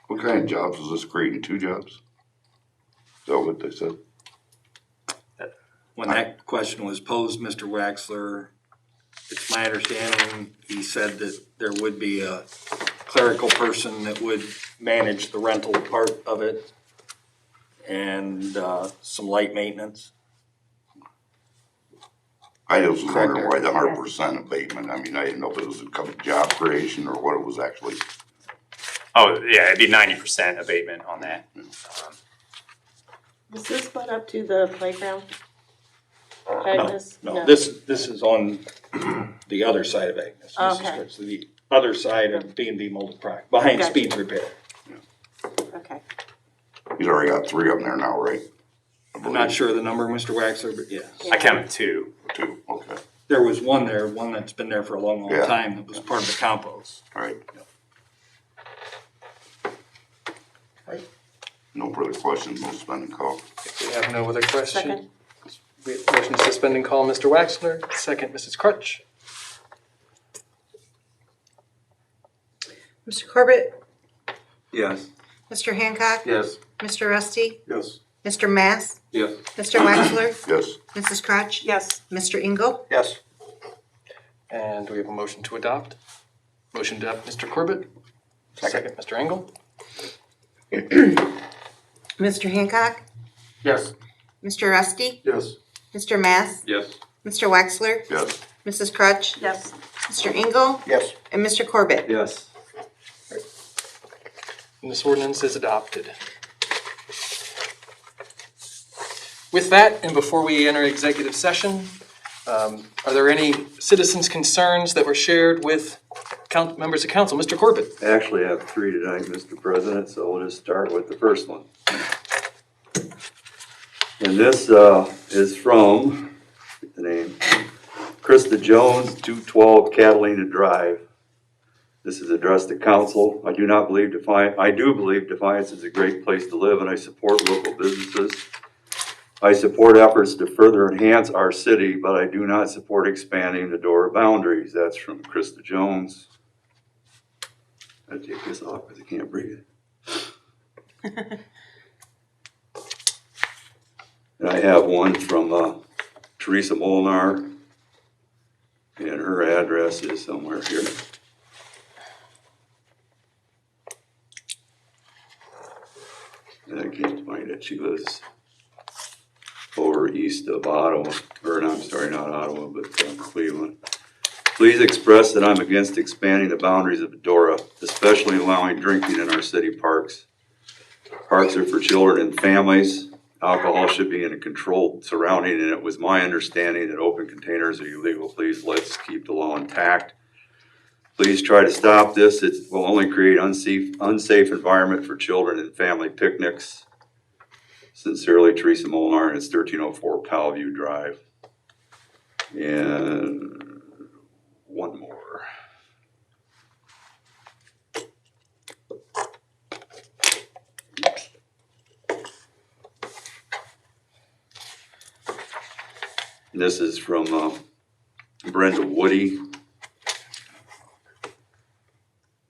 What kind of jobs was this creating? 2 jobs? Is that what they said? When that question was posed, Mr. Waxler, it's my understanding, he said that there would be a clerical person that would manage the rental part of it and some light maintenance. I just was wondering why the 100% abatement. I mean, I didn't know if it was a job creation or what it was actually. Oh, yeah, it'd be 90% abatement on that. Was this put up to the playground? No, this is on the other side of Agnes. This Okay. is the other side of B&B Molded Product, behind Gotcha. Speed Repair. Okay. He's already got 3 up there now, right? I'm not sure of the number, Mr. Waxler, but yes. I counted 2. 2, okay. There was one there, one that's been there for a long, long Yeah. time that was part of the compost. All right. No further questions, no spending call. If we have no other questions. Second. We have motion to suspend and call Mr. Waxler, second Mrs. Crutch. Mr. Corbett, Yes. Mr. Hancock, Yes. Mr. Rusty, Yes. Mr. Mass, Yes. Mr. Waxler, Yes. Mrs. Crutch, Yes. Mr. Engel, Yes. And we have a motion to adopt. Motion to adopt, Mr. Corbett. Second, Mr. Engel. Mr. Hancock, Yes. Mr. Rusty, Yes. Mr. Mass, Yes. Mr. Waxler, Yes. Mrs. Crutch, Yes. Mr. Engel, Yes. and Mr. Corbett. Yes. And this ordinance is adopted. With that, and before we enter executive session, are there any citizens' concerns that were shared with members of council? Mr. Corbett. I actually have 3 tonight, Mr. President, so we'll just start with the first one. And this is from, get the name, Krista Jones, 212 Catalina Drive. This is addressed to council. I do believe Defiance is a great place to live, and I support local businesses. I support efforts to further enhance our city, but I do not support expanding the DORA boundaries. That's from Krista Jones. I take this off because I can't breathe. And I have one from Teresa Molnar, and her address is somewhere here. And I can't find it. She lives over east of Ottawa, or no, I'm sorry, not Ottawa, but Cleveland. Please express that I'm against expanding the boundaries of DORA, especially allowing drinking in our city parks. Parks are for children and families. Alcohol should be in a controlled surrounding, and it was my understanding that open containers are illegal. Please, let's keep the law intact. Please try to stop this. It will only create unsafe environment for children and family picnics. Sincerely, Teresa Molnar, and it's 1304 Powellview Drive. And one more. This is from Brenda Woody.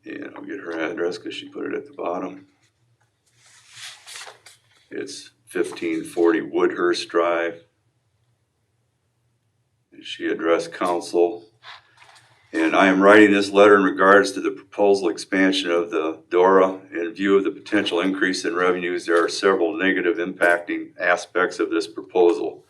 And I'll get her address because she put it at the bottom. It's 1540 Woodhurst Drive. And she addressed council. And I am writing this letter in regards to the proposal expansion of the DORA. In view of the potential increase in revenues, there are several negative impacting aspects of this proposal.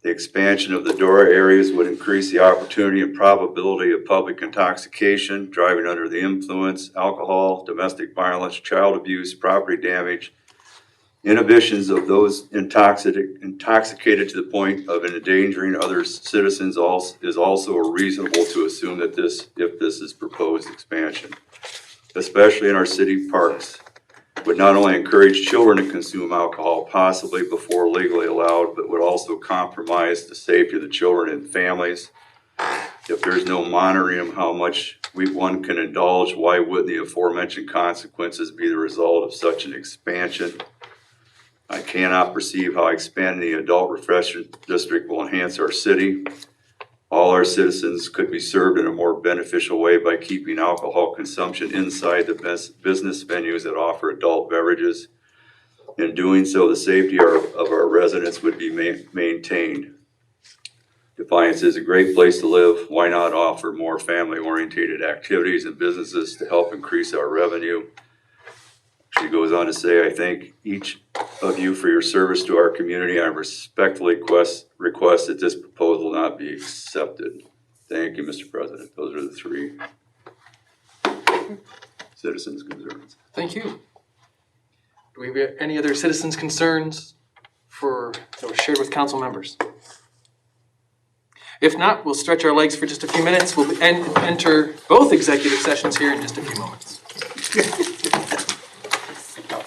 The expansion of the DORA areas would increase the opportunity and probability of public intoxication, driving under the influence, alcohol, domestic violence, child abuse, property damage. Inhibitions of those intoxicated to the point of endangering other citizens is also reasonable to assume that if this is proposed expansion, especially in our city parks, would not only encourage children to consume alcohol possibly before legally allowed, but would also compromise the safety of the children and families. If there's no monitoring of how much one can indulge, why wouldn't the aforementioned consequences be the result of such an expansion? I cannot perceive how expanding the adult refreshment district will enhance our city. All our citizens could be served in a more beneficial way by keeping alcohol consumption inside the business venues that offer adult beverages. In doing so, the safety of our residents would be maintained. Defiance is a great place to live. Why not offer more family-oriented activities and businesses to help increase our revenue? She goes on to say, I thank each of you for your service to our community. I respectfully request that this proposal not be accepted. Thank you, Mr. President. Those are the 3 citizens' concerns. Thank you. Do we have any other citizens' concerns that were shared with council members? If not, we'll stretch our legs for just a few minutes. We'll enter both executive sessions here in just a few moments.